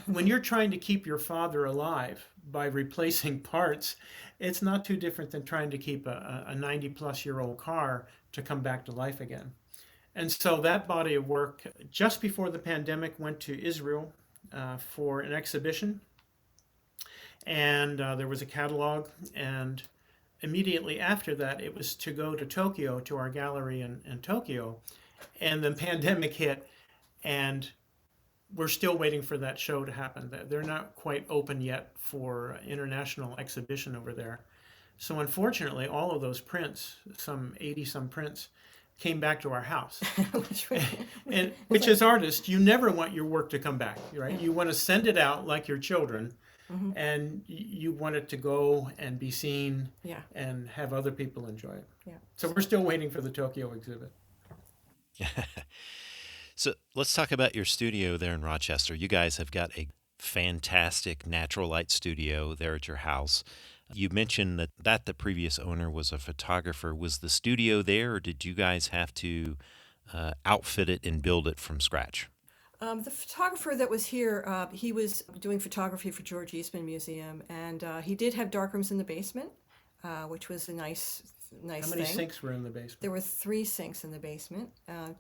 when you're trying to keep your father alive by replacing parts, it's not too different than trying to keep a 90-plus-year-old car to come back to life again. And so that body of work, just before the pandemic, went to Israel for an exhibition. And there was a catalog, and immediately after that, it was to go to Tokyo, to our gallery in Tokyo. And the pandemic hit, and we're still waiting for that show to happen. They're not quite open yet for international exhibition over there. So unfortunately, all of those prints, some 80-some prints, came back to our house. Which as artists, you never want your work to come back, right? You want to send it out like your children, and you want it to go and be seen and have other people enjoy it. Yeah. So we're still waiting for the Tokyo exhibit.
So let's talk about your studio there in Rochester. You guys have got a fantastic natural light studio there at your house. You mentioned that the previous owner was a photographer. Was the studio there, or did you guys have to outfit it and build it from scratch?
The photographer that was here, he was doing photography for George Eastman Museum, and he did have darkrooms in the basement, which was a nice thing.
How many sinks were in the basement?
There were 3 sinks in the basement,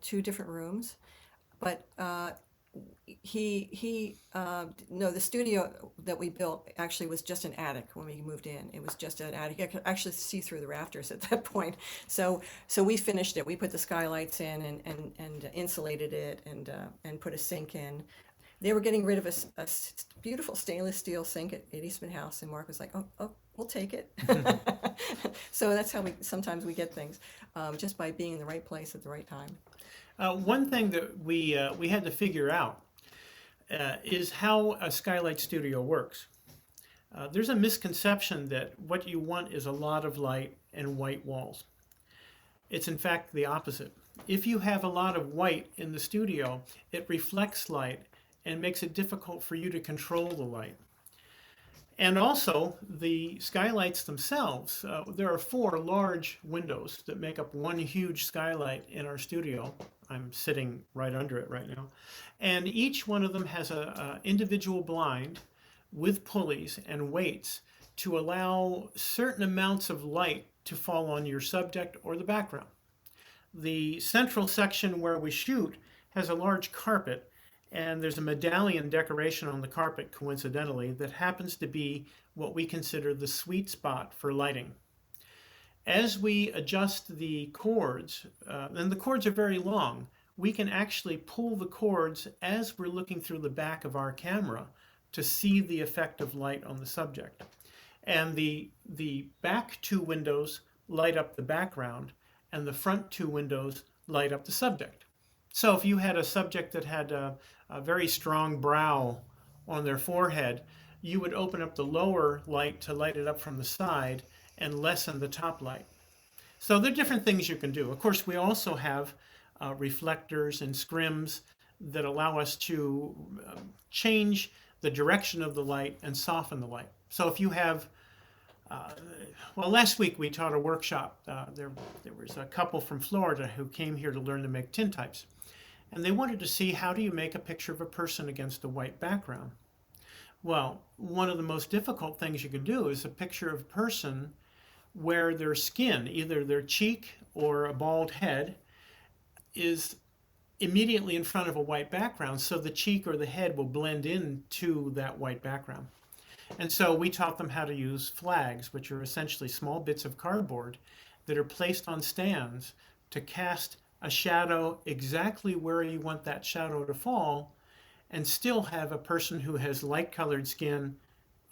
2 different rooms. But the studio that we built actually was just an attic when we moved in. It was just an attic. I could actually see through the rafters at that point. So we finished it. We put the skylights in and insulated it and put a sink in. They were getting rid of a beautiful stainless steel sink at Eastman House, and Mark was like, oh, we'll take it. So that's how sometimes we get things, just by being in the right place at the right time.
One thing that we had to figure out is how a skylight studio works. There's a misconception that what you want is a lot of light and white walls. It's in fact the opposite. If you have a lot of white in the studio, it reflects light and makes it difficult for you to control the light. And also, the skylights themselves, there are 4 large windows that make up one huge skylight in our studio. I'm sitting right under it right now. And each one of them has an individual blind with pulleys and weights to allow certain amounts of light to fall on your subject or the background. The central section where we shoot has a large carpet, and there's a medallion decoration on the carpet, coincidentally, that happens to be what we consider the sweet spot for lighting. As we adjust the cords, and the cords are very long, we can actually pull the cords as we're looking through the back of our camera to see the effect of light on the subject. And the back 2 windows light up the background, and the front 2 windows light up the subject. So if you had a subject that had a very strong brow on their forehead, you would open up the lower light to light it up from the side and lessen the top light. So there are different things you can do. Of course, we also have reflectors and scrims that allow us to change the direction of the light and soften the light. So if you have, well, last week we taught a workshop. There was a couple from Florida who came here to learn to make tintypes. And they wanted to see, how do you make a picture of a person against a white background? Well, one of the most difficult things you can do is a picture of a person where their skin, either their cheek or a bald head, is immediately in front of a white background, so the cheek or the head will blend into that white background. And so we taught them how to use flags, which are essentially small bits of cardboard that are placed on stands to cast a shadow exactly where you want that shadow to fall, and still have a person who has light-colored skin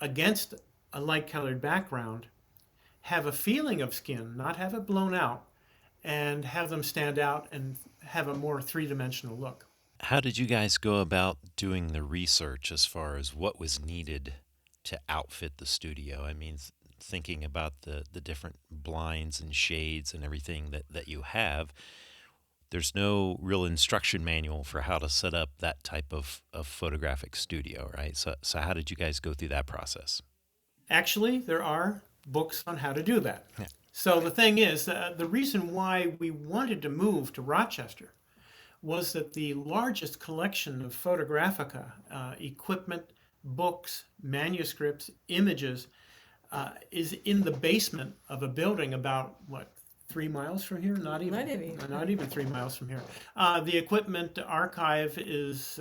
against a light-colored background have a feeling of skin, not have it blown out, and have them stand out and have a more three-dimensional look.
How did you guys go about doing the research as far as what was needed to outfit the studio? I mean, thinking about the different blinds and shades and everything that you have, there's no real instruction manual for how to set up that type of photographic studio, right? So how did you guys go through that process?
Actually, there are books on how to do that.
Yeah.
So the thing is, the reason why we wanted to move to Rochester was that the largest collection of photographica, equipment, books, manuscripts, images, is in the basement of a building about, 3 miles from here? Not even 3 miles from here. The equipment archive is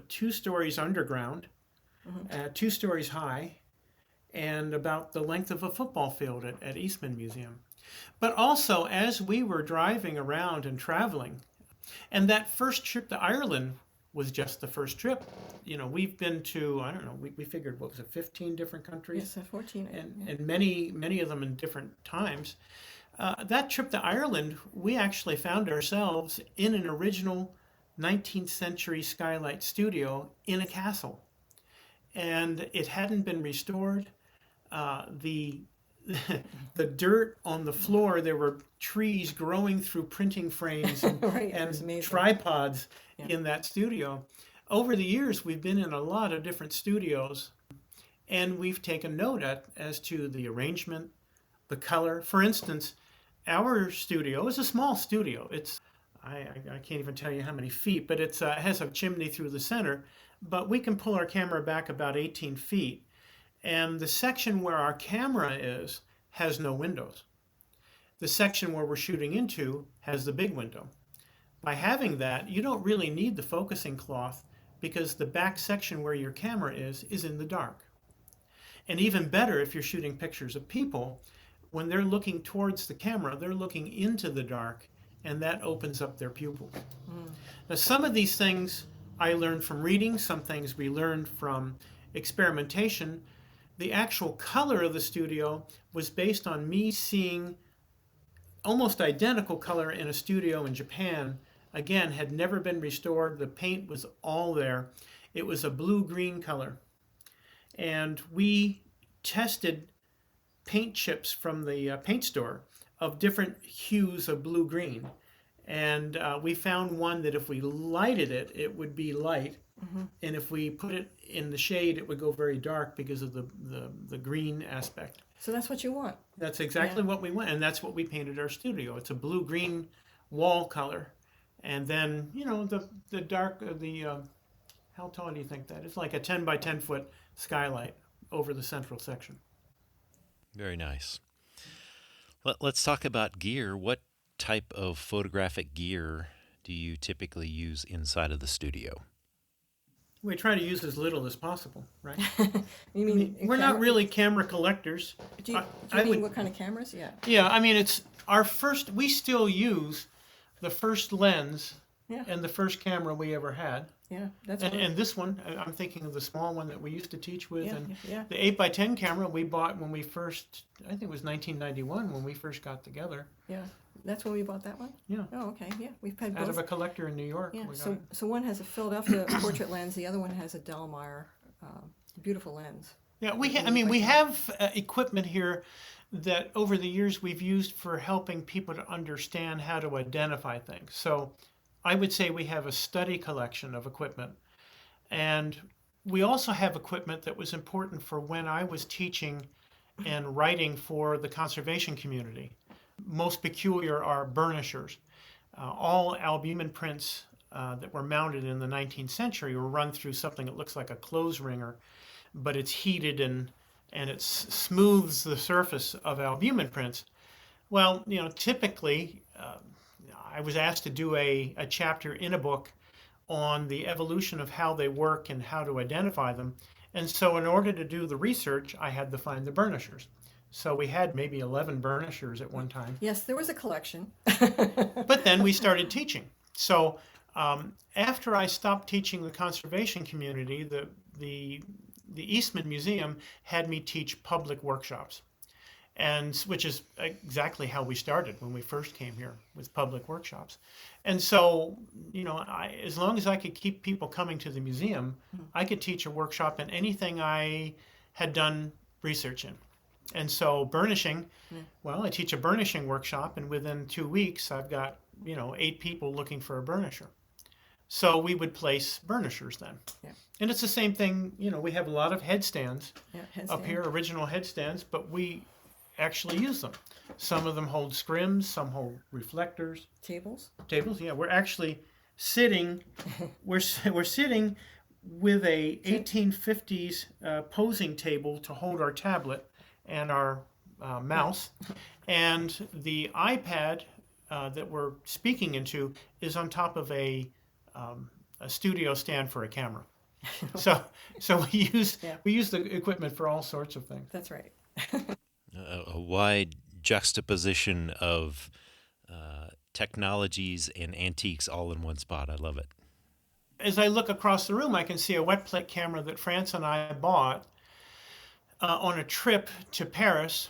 2 stories underground, 2 stories high, and about the length of a football field at Eastman Museum. But also, as we were driving around and traveling, and that first trip to Ireland was just the first trip. You know, we've been to, I don't know, we figured, 15 different countries?
Yes, 14.
And many of them in different times. That trip to Ireland, we actually found ourselves in an original 19th century skylight studio in a castle. And it hadn't been restored. The dirt on the floor, there were trees growing through printing frames and,
Right,
and tripods in that studio. Over the years, we've been in a lot of different studios, and we've taken note as to the arrangement, the color. For instance, our studio is a small studio. It's, I can't even tell you how many feet, but it has a chimney through the center, but we can pull our camera back about 18 feet. And the section where our camera is has no windows. The section where we're shooting into has the big window. By having that, you don't really need the focusing cloth because the back section where your camera is in the dark. And even better, if you're shooting pictures of people, when they're looking towards the camera, they're looking into the dark, and that opens up their pupils. Now, some of these things I learned from reading, some things we learned from experimentation. the actual color of the studio was based on me seeing almost identical color in a studio in Japan. Again, had never been restored. The paint was all there. It was a blue-green color. And we tested paint chips from the paint store of different hues of blue-green. And we found one that if we lighted it, it would be light. And if we put it in the shade, it would go very dark because of the green aspect.
So that's what you want.
That's exactly what we want, and that's what we painted our studio. It's a blue-green wall color. And then, you know, the dark, how tall do you think that is? Like a 10 by 10 foot skylight over the central section.
Very nice. Let's talk about gear. What type of photographic gear do you typically use inside of the studio?
We try to use as little as possible, right?
You mean
We're not really camera collectors.
Do you mean what kind of cameras? Yeah.
Yeah, I mean, it's our first, we still use the first lens and the first camera we ever had.
Yeah, that's
And this one, I'm thinking of the small one that we used to teach with. And
yeah.
the 8 by 10 camera we bought when we first, I think it was 1991 when we first got together.
Yeah, that's when we bought that one?
Yeah.
Oh, okay, yeah. We've had both.
Out of a collector in New York.
Yeah,
We got it.
so one has a Philadelphia portrait lens, the other one has a Dellmeyer, beautiful lens.
Yeah, we have equipment here that over the years we've used for helping people to understand how to identify things. So I would say we have a study collection of equipment. And we also have equipment that was important for when I was teaching and writing for the conservation community. Most peculiar are burnishers. All albumin prints that were mounted in the 19th century were run through something that looks like a clothes wringer, but it's heated and it smooths the surface of albumin prints. Well, you know, typically I was asked to do a chapter in a book on the evolution of how they work and how to identify them. And so in order to do the research, I had to find the burnishers. So we had maybe 11 burnishers at one time.
Yes, there was a collection.
But then we started teaching. So after I stopped teaching the conservation community, the Eastman Museum had me teach public workshops, and which is exactly how we started when we first came here, with public workshops. And so, you know, as long as I could keep people coming to the museum, I could teach a workshop in anything I had done research in. And so burnishing, well, I teach a burnishing workshop, and within 2 weeks, I've got, 8 people looking for a burnisher. So we would place burnishers then. Yeah. And it's the same thing, we have a lot of headstands up here, original headstands, but we actually use them. Some of them hold scrims, some hold reflectors.
Tables,
yeah. We're actually sitting, we're sitting with a 1850s posing table to hold our tablet and our mouse, and the iPad that we're speaking into is on top of a studio stand for a camera. So we use the equipment for all sorts of things.
That's right.
A wide juxtaposition of technologies and antiques all in one spot. I love it.
As I look across the room, I can see a wet plate camera that France and I bought on a trip to Paris.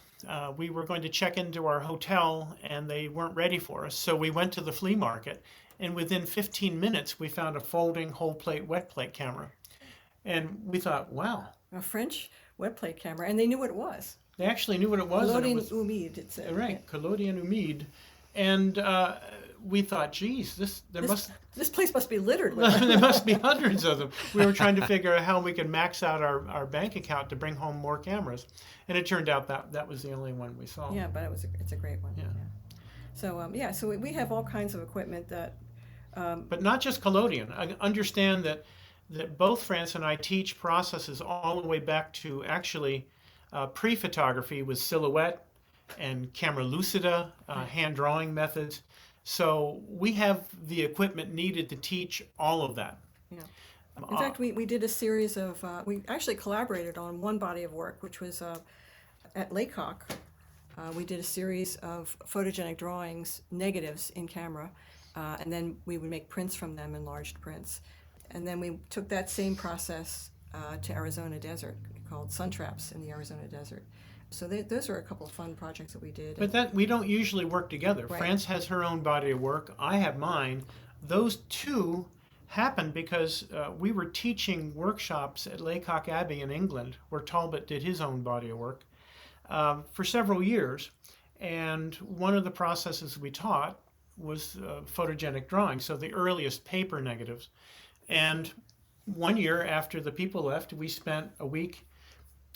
We were going to check into our hotel, and they weren't ready for us. So we went to the flea market, and within 15 minutes, we found a folding whole plate wet plate camera. And we thought, wow.
A French wet plate camera, and they knew what it was.
They actually knew what it was.
Collodion humide, it said.
Right, collodion humide. And we thought, geez, this
place must be littered with them.
There must be hundreds of them. We were trying to figure out how we could max out our bank account to bring home more cameras. And it turned out that was the only one we saw.
Yeah, but it's a great one.
Yeah.
So, so we have all kinds of equipment that...
but not just collodion. I understand that both France and I teach processes all the way back to actually pre-photography with silhouette and camera lucida, hand drawing methods. So we have the equipment needed to teach all of that.
Yeah. In fact, we did a series of, we actually collaborated on one body of work, which was at Laycock. We did a series of photogenic drawings, negatives in camera, and then we would make prints from them, enlarged prints. And then we took that same process to Arizona desert, called sun traps in the Arizona desert. So those are a couple of fun projects that we did.
But that we don't usually work together.
Right.
France has her own body of work. I have mine. Those two happened because we were teaching workshops at Laycock Abbey in England, where Talbot did his own body of work, for several years. And one of the processes we taught was photogenic drawing, so the earliest paper negatives. And one year after the people left, we spent a week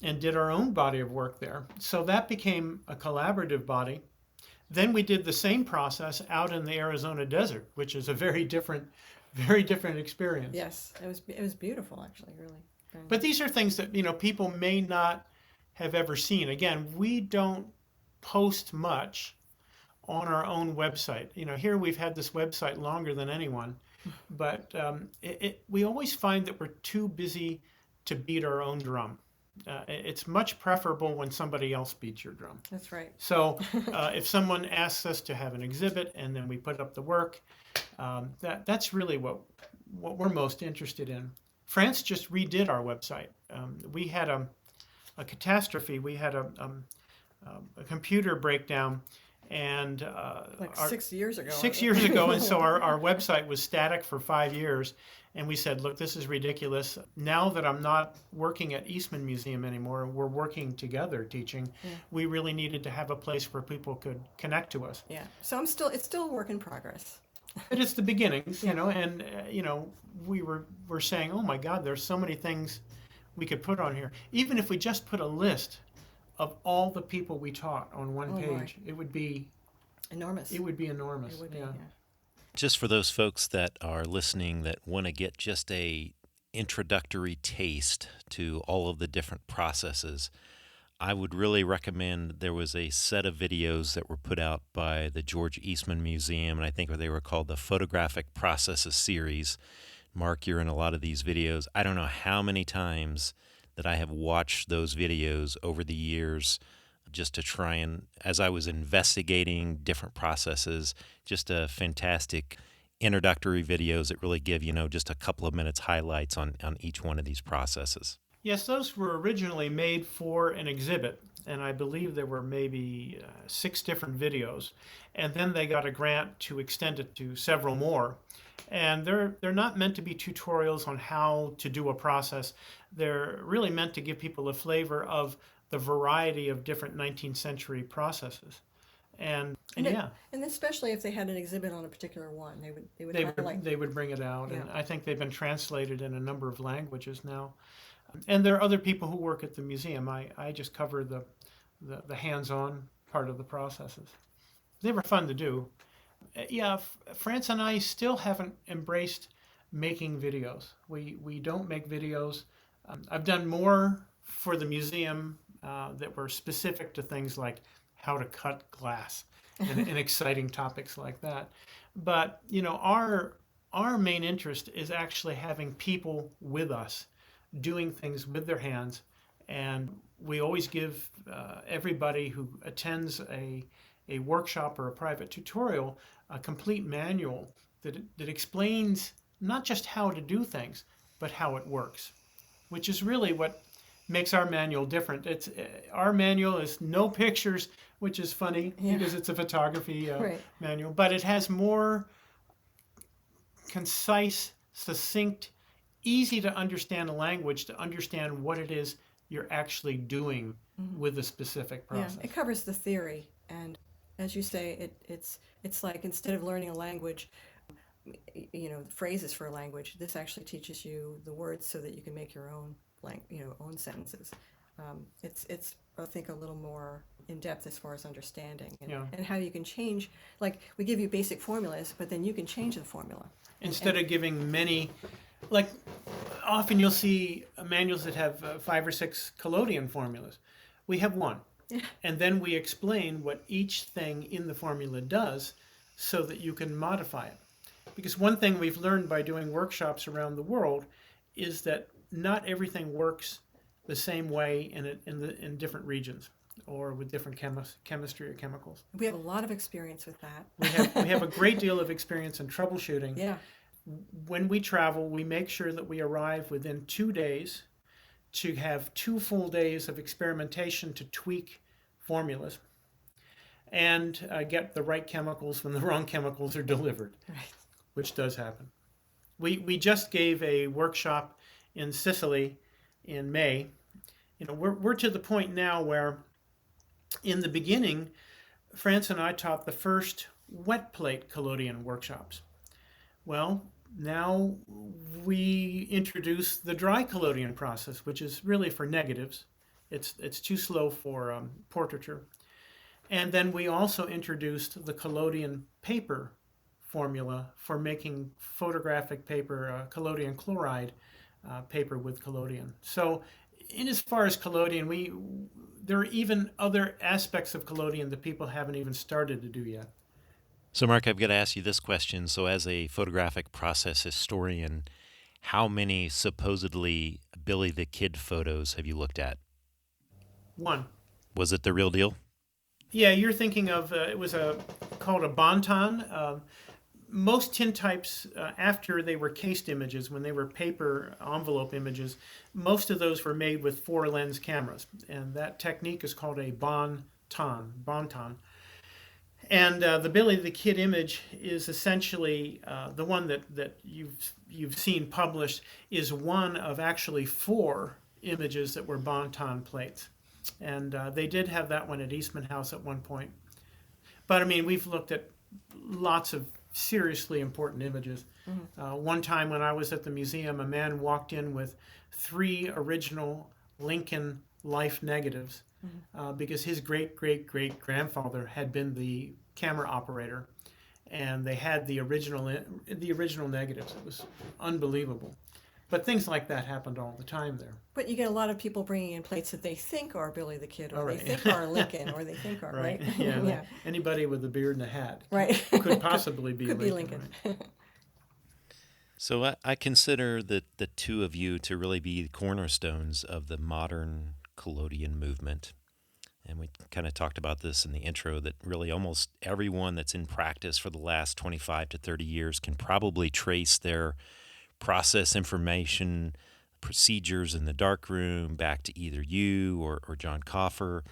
and did our own body of work there. So that became a collaborative body. Then we did the same process out in the Arizona desert, which is a very different experience.
Yes, it was beautiful, actually, really.
But these are things that, people may not have ever seen. Again, we don't post much on our own website. Here we've had this website longer than anyone, but we always find that we're too busy to beat our own drum. It's much preferable when somebody else beats your drum.
That's right.
So if someone asks us to have an exhibit and then we put up the work, that's really what we're most interested in. France just redid our website. We had a catastrophe. We had a computer breakdown, and
6 years ago.
6 years ago, and so our website was static for 5 years. And we said, look, this is ridiculous. Now that I'm not working at Eastman Museum anymore, we're working together teaching. Yeah. We really needed to have a place where people could connect to us.
Yeah. So it's still a work in progress.
But it's the beginnings, and we're saying, oh my God, there's so many things we could put on here. Even if we just put a list of all the people we taught on one page, it would be
enormous.
It would be enormous.
It would be,
yeah.
Just for those folks that are listening that want to get just a introductory taste to all of the different processes, I would really recommend, there was a set of videos that were put out by the George Eastman Museum, and I think they were called the Photographic Processes Series. Mark, you're in a lot of these videos. I don't know how many times that I have watched those videos over the years just to try and, as I was investigating different processes, just a fantastic introductory videos that really give, just a couple of minutes highlights on each one of these processes.
Yes, those were originally made for an exhibit, and I believe there were maybe 6 different videos, and then they got a grant to extend it to several more. And they're not meant to be tutorials on how to do a process. They're really meant to give people a flavor of the variety of different 19th century processes. And
especially if they had an exhibit on a particular one,
they would bring it out.
Yeah.
And I think they've been translated in a number of languages now. And there are other people who work at the museum. I just cover the hands-on part of the processes. They were fun to do. France and I still haven't embraced making videos. We don't make videos. I've done more for the museum that were specific to things like how to cut glass and exciting topics like that. But our main interest is actually having people with us doing things with their hands, and we always give everybody who attends a workshop or a private tutorial a complete manual that explains not just how to do things, but how it works, which is really what makes our manual different. Our manual is no pictures, which is funny because it's a photography manual, but it has more concise, succinct, easy to understand language to understand what it is you're actually doing with a specific process.
Yeah, it covers the theory, and as you say, it's like instead of learning a language, phrases for a language, this actually teaches you the words so that you can make your own own sentences. It's I think a little more in depth as far as understanding and how you can change. Like we give you basic formulas, but then you can change the formula
instead of giving many. Like often you'll see manuals that have 5 or 6 collodion formulas. We have one. And then we explain what each thing in the formula does so that you can modify it. Because one thing we've learned by doing workshops around the world is that not everything works the same way in different regions or with different chemistry or chemicals.
We have a lot of experience with that.
We have a great deal of experience in troubleshooting.
Yeah.
When we travel, we make sure that we arrive within 2 days to have 2 full days of experimentation to tweak formulas and get the right chemicals when the wrong chemicals are delivered,
Right.
which does happen. We just gave a workshop in Sicily in May. We're to the point now where in the beginning, France and I taught the first wet plate collodion workshops. Well, now we introduce the dry collodion process, which is really for negatives. It's too slow for portraiture. And then we also introduced the collodion paper formula for making photographic paper, collodion chloride paper with collodion. So in as far as collodion, there are even other aspects of collodion that people haven't even started to do yet.
So, Mark, I've got to ask you this question. So, as a photographic process historian, how many supposedly Billy the Kid photos have you looked at?
1.
Was it the real deal?
Yeah, you're thinking of, it was called a bonton. Most tintypes, after they were cased images, when they were paper envelope images, most of those were made with 4-lens cameras. And that technique is called a bonton. And the Billy the Kid image is essentially the one that you've seen published is one of actually 4 images that were bonton plates. And they did have that one at Eastman House at one point. But I mean, we've looked at lots of seriously important images. Mm-hmm. One time when I was at the museum, a man walked in with 3 original Lincoln life negatives because his great-great-great-grandfather had been the camera operator, and they had the original negatives. It was unbelievable. But things like that happened all the time there.
But you get a lot of people bringing in plates that they think are Billy the Kid, or
right.
they think are Lincoln, or they think are, right?
Yeah.
Yeah.
Anybody with a beard and a hat
Right.
could possibly be
Could
Lincoln.
be Lincoln.
Right?
So I consider the two of you to really be the cornerstones of the modern collodion movement. And we kind of talked about this in the intro, that really almost everyone that's in practice for the last 25 to 30 years can probably trace their process information, procedures in the darkroom back to either you or John Coffer.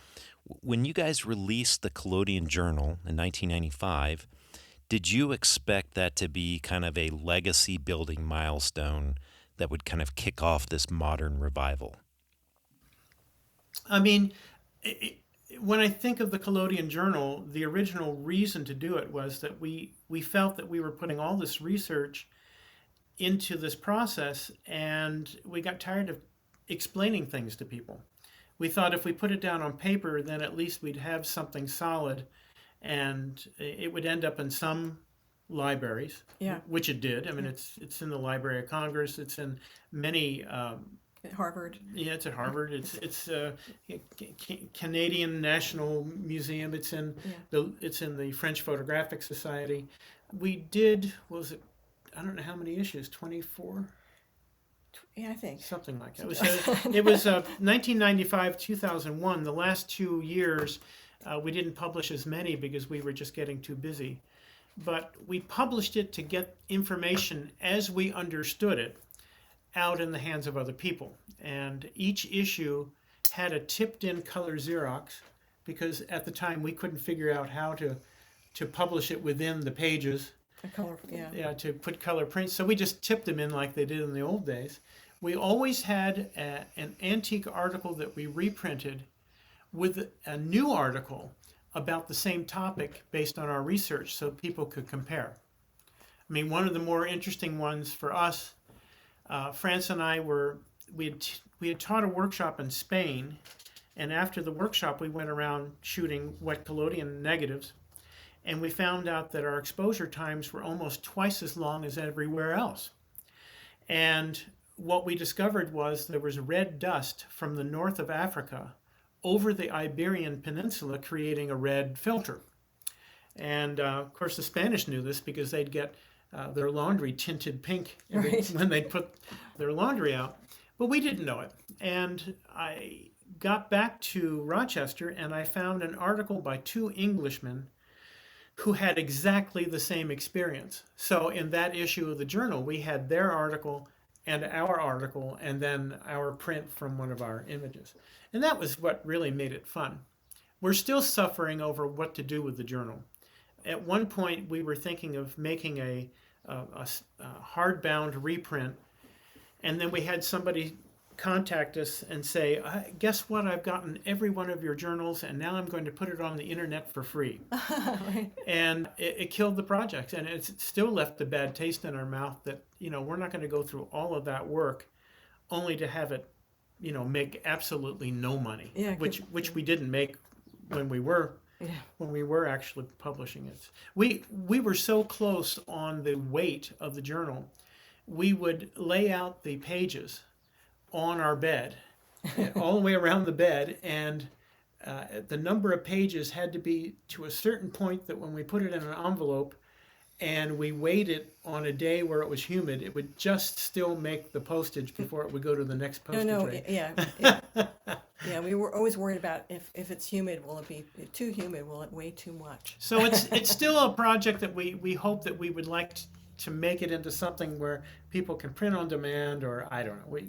When you guys released the Collodion Journal in 1995, did you expect that to be kind of a legacy building milestone that would kind of kick off this modern revival?
I mean, when I think of the Collodion Journal, the original reason to do it was that we felt that we were putting all this research into this process, and we got tired of explaining things to people. We thought if we put it down on paper, then at least we'd have something solid, and it would end up in some libraries, which it did. I mean, it's in the Library of Congress. It's in many.
At Harvard.
Yeah, it's at Harvard. It's Canadian National Museum. It's in the French Photographic Society. We did, I don't know how many issues, 24?
Yeah, I think.
Something like that. It was 1995, 2001. The last 2 years, we didn't publish as many because we were just getting too busy. But we published it to get information as we understood it out in the hands of other people. And each issue had a tipped-in color Xerox because at the time we couldn't figure out how to publish it within the pages. To put color prints. So we just tipped them in like they did in the old days. We always had an antique article that we reprinted with a new article about the same topic based on our research so people could compare. I mean, one of the more interesting ones for us, France and I we had taught a workshop in Spain, and after the workshop we went around shooting wet collodion negatives. And we found out that our exposure times were almost twice as long as everywhere else. And what we discovered was there was red dust from the north of Africa over the Iberian Peninsula creating a red filter. And of course the Spanish knew this because they'd get their laundry tinted pink when they put their laundry out. But we didn't know it. And I got back to Rochester and I found an article by 2 Englishmen who had exactly the same experience. So in that issue of the journal, we had their article and our article, and then our print from one of our images. And that was what really made it fun. We're still suffering over what to do with the journal. At one point, we were thinking of making a hardbound reprint, and then we had somebody contact us and say, guess what, I've gotten every one of your journals, and now I'm going to put it on the internet for free.
Right.
And it killed the project, and it's still left a bad taste in our mouth that, we're not going to go through all of that work only to have it, make absolutely no money,
Yeah,
which we didn't make when we were actually publishing it. We were so close on the weight of the journal. We would lay out the pages on our bed, all the way around the bed, and the number of pages had to be to a certain point that when we put it in an envelope and we weighed it on a day where it was humid, it would just still make the postage before it would go to the next postage rate.
Yeah, we were always worried about if it's humid, will it be too humid? Will it weigh too much?
So it's still a project that we hope that we would like to make it into something where people can print on demand, or I don't know.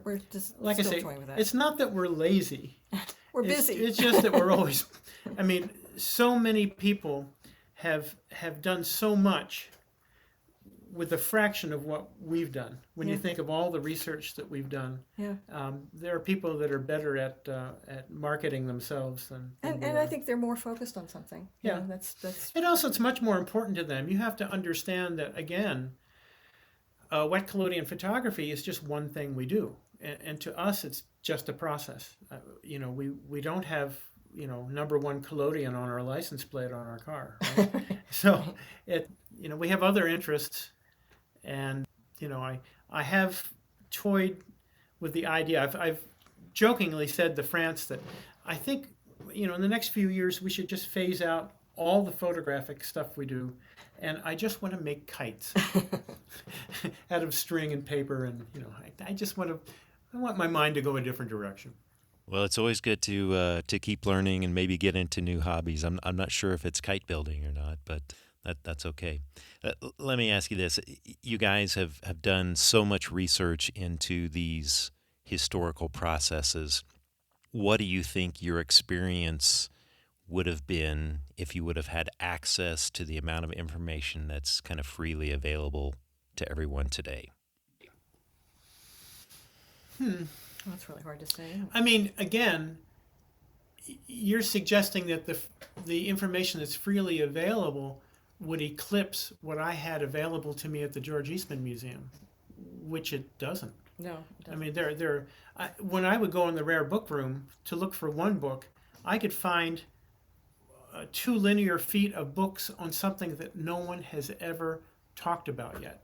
We're just
like
still
I say,
toying with that.
it's not that we're lazy.
We're busy.
It's just that we're always. I mean, so many people have done so much with a fraction of what we've done. When you think of all the research that we've done, there are people that are better at marketing themselves than
and I think they're more focused on something.
Yeah,
that's.
And also, it's much more important to them. You have to understand that, again, wet collodion photography is just one thing we do, and to us, it's just a process. We don't have number one collodion on our license plate on our car. Right? So we have other interests. And, I have toyed with the idea. I've jokingly said to France that I think, in the next few years, we should just phase out all the photographic stuff we do. And I just want to make kites out of string and paper. And, I want my mind to go a different direction.
Well, it's always good to keep learning and maybe get into new hobbies. I'm not sure if it's kite building or not, but that's okay. Let me ask you this. You guys have done so much research into these historical processes. What do you think your experience would have been if you would have had access to the amount of information that's kind of freely available to everyone today?
That's really hard to say.
I mean, again, you're suggesting that the information that's freely available would eclipse what I had available to me at the George Eastman Museum, which it doesn't.
No, it doesn't.
I mean, when I would go in the rare book room to look for one book, I could find 2 linear feet of books on something that no one has ever talked about yet.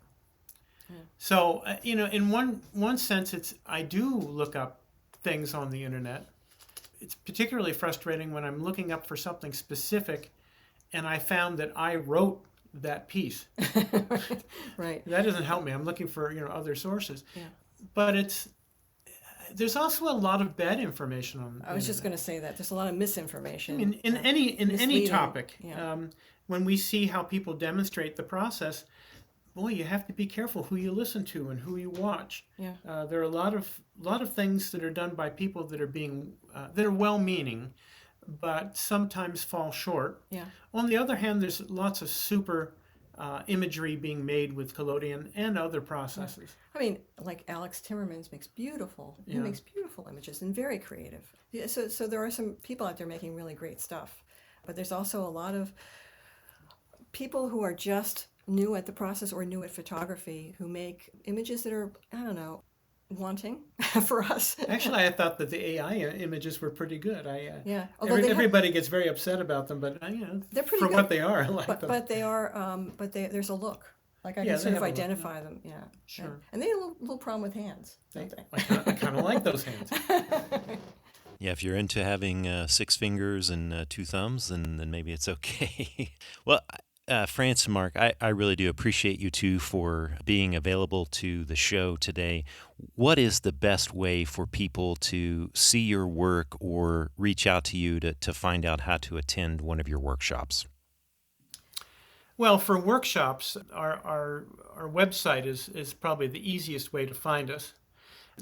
Yeah. So, in one sense, I do look up things on the internet. It's particularly frustrating when I'm looking up for something specific and I found that I wrote that piece.
Right.
That doesn't help me. I'm looking for other sources.
Yeah.
But there's also a lot of bad information on.
I was just going to say that there's a lot of misinformation.
I mean, in any topic,
yeah.
When we see how people demonstrate the process, boy, you have to be careful who you listen to and who you watch.
Yeah.
There are a lot of things that are done by people that are that are well-meaning, but sometimes fall short.
Yeah.
On the other hand, there's lots of super imagery being made with collodion and other processes.
I mean, like Alex Timmermans makes beautiful. He makes beautiful images and very creative. Yeah, so there are some people out there making really great stuff, but there's also a lot of people who are just new at the process or new at photography who make images that are, I don't know, wanting for us.
Actually, I thought that the AI images were pretty good.
Yeah.
Everybody gets very upset about them, but
they're pretty
for
good.
what they are, I like them.
But they are. There's a look. Like I can sort of identify them. Yeah.
Sure.
And they have a little problem with hands, don't they?
I kind of like those hands.
Yeah, if you're into having 6 fingers and 2 thumbs, then maybe it's okay. Well, France and Mark, I really do appreciate you two for being available to the show today. What is the best way for people to see your work or reach out to you to find out how to attend one of your workshops?
Well, for workshops, our website is probably the easiest way to find us.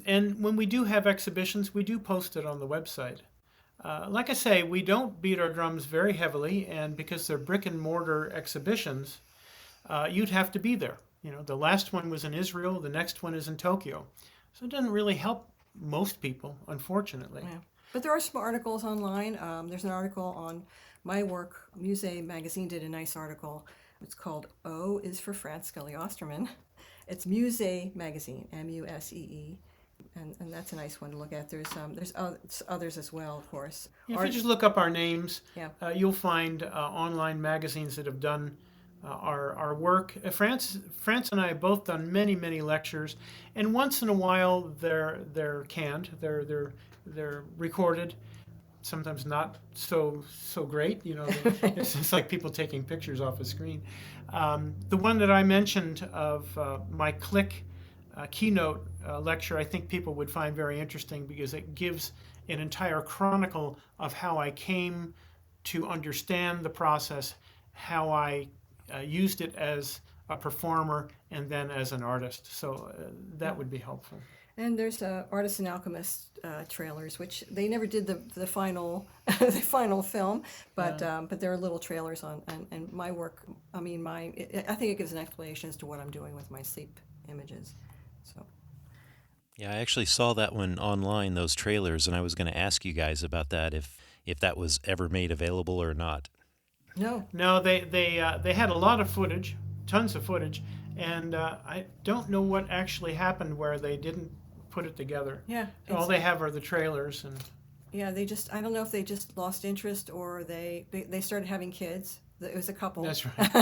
And when we do have exhibitions, we do post it on the website. Like I say, we don't beat our drums very heavily, and because they're brick and mortar exhibitions, you'd have to be there. You know, the last one was in Israel, the next one is in Tokyo. So it doesn't really help most people, unfortunately.
Yeah. But there are some articles online. There's an article on my work. Musée Magazine did a nice article. It's called O is for France, Scully Osterman. It's Musée Magazine, M-U-S-E-E. And that's a nice one to look at. There's others as well, of course.
If you just look up our names,
Yeah.
you'll find online magazines that have done our work. France and I have both done many lectures, and once in a while they're canned, they're recorded. Sometimes not so great, you know. It's like people taking pictures off a screen. The one that I mentioned of my Click keynote lecture, I think people would find very interesting because it gives an entire chronicle of how I came to understand the process, how I used it as a performer and then as an artist. So that would be helpful.
And there's Artist and Alchemist trailers, which they never did the final the final film, but there are little trailers on and my work. I mean, I think it gives an explanation as to what I'm doing with my sleep images. So.
Yeah, I actually saw that one online, those trailers, and I was going to ask you guys about that if that was ever made available or not.
No, they had a lot of footage, tons of footage, and I don't know what actually happened where they didn't put it together.
Yeah.
All they have are the trailers, and
yeah, I don't know if they just lost interest or they started having kids. It was a couple.
That's right.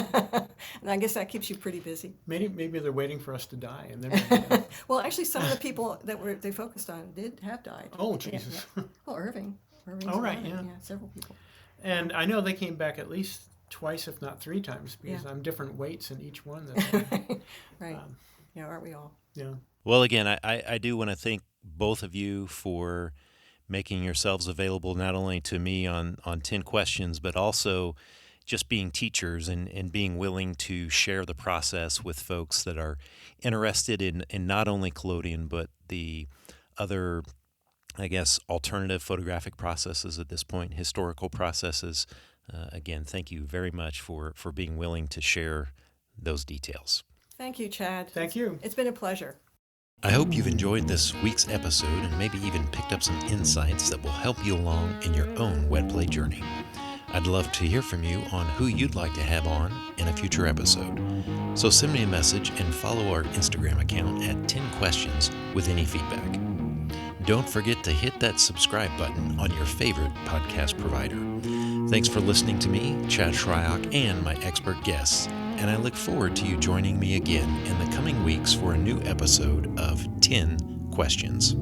And I guess that keeps you pretty busy.
Maybe they're waiting for us to die, and then.
Well, actually, some of the people that they focused on have died.
Oh, Jesus.
Yeah. Well, Irving's
oh, right,
alive.
yeah.
Several people.
And I know they came back at least twice, if not three times, because I'm different weights in each one.
Right. Yeah, aren't we all?
Yeah.
Well, again, I do want to thank both of you for making yourselves available not only to me on 10 questions, but also just being teachers and being willing to share the process with folks that are interested in not only collodion, but the other, I guess, alternative photographic processes at this point, historical processes. Again, thank you very much for being willing to share those details.
Thank you, Chad.
Thank you.
It's been a pleasure.
I hope you've enjoyed this week's episode and maybe even picked up some insights that will help you along in your own wet plate journey. I'd love to hear from you on who you'd like to have on in a future episode. So send me a message and follow our Instagram account at 10 questions with any feedback. Don't forget to hit that subscribe button on your favorite podcast provider. Thanks for listening to me, Chad Shryock, and my expert guests, and I look forward to you joining me again in the coming weeks for a new episode of 10 Questions.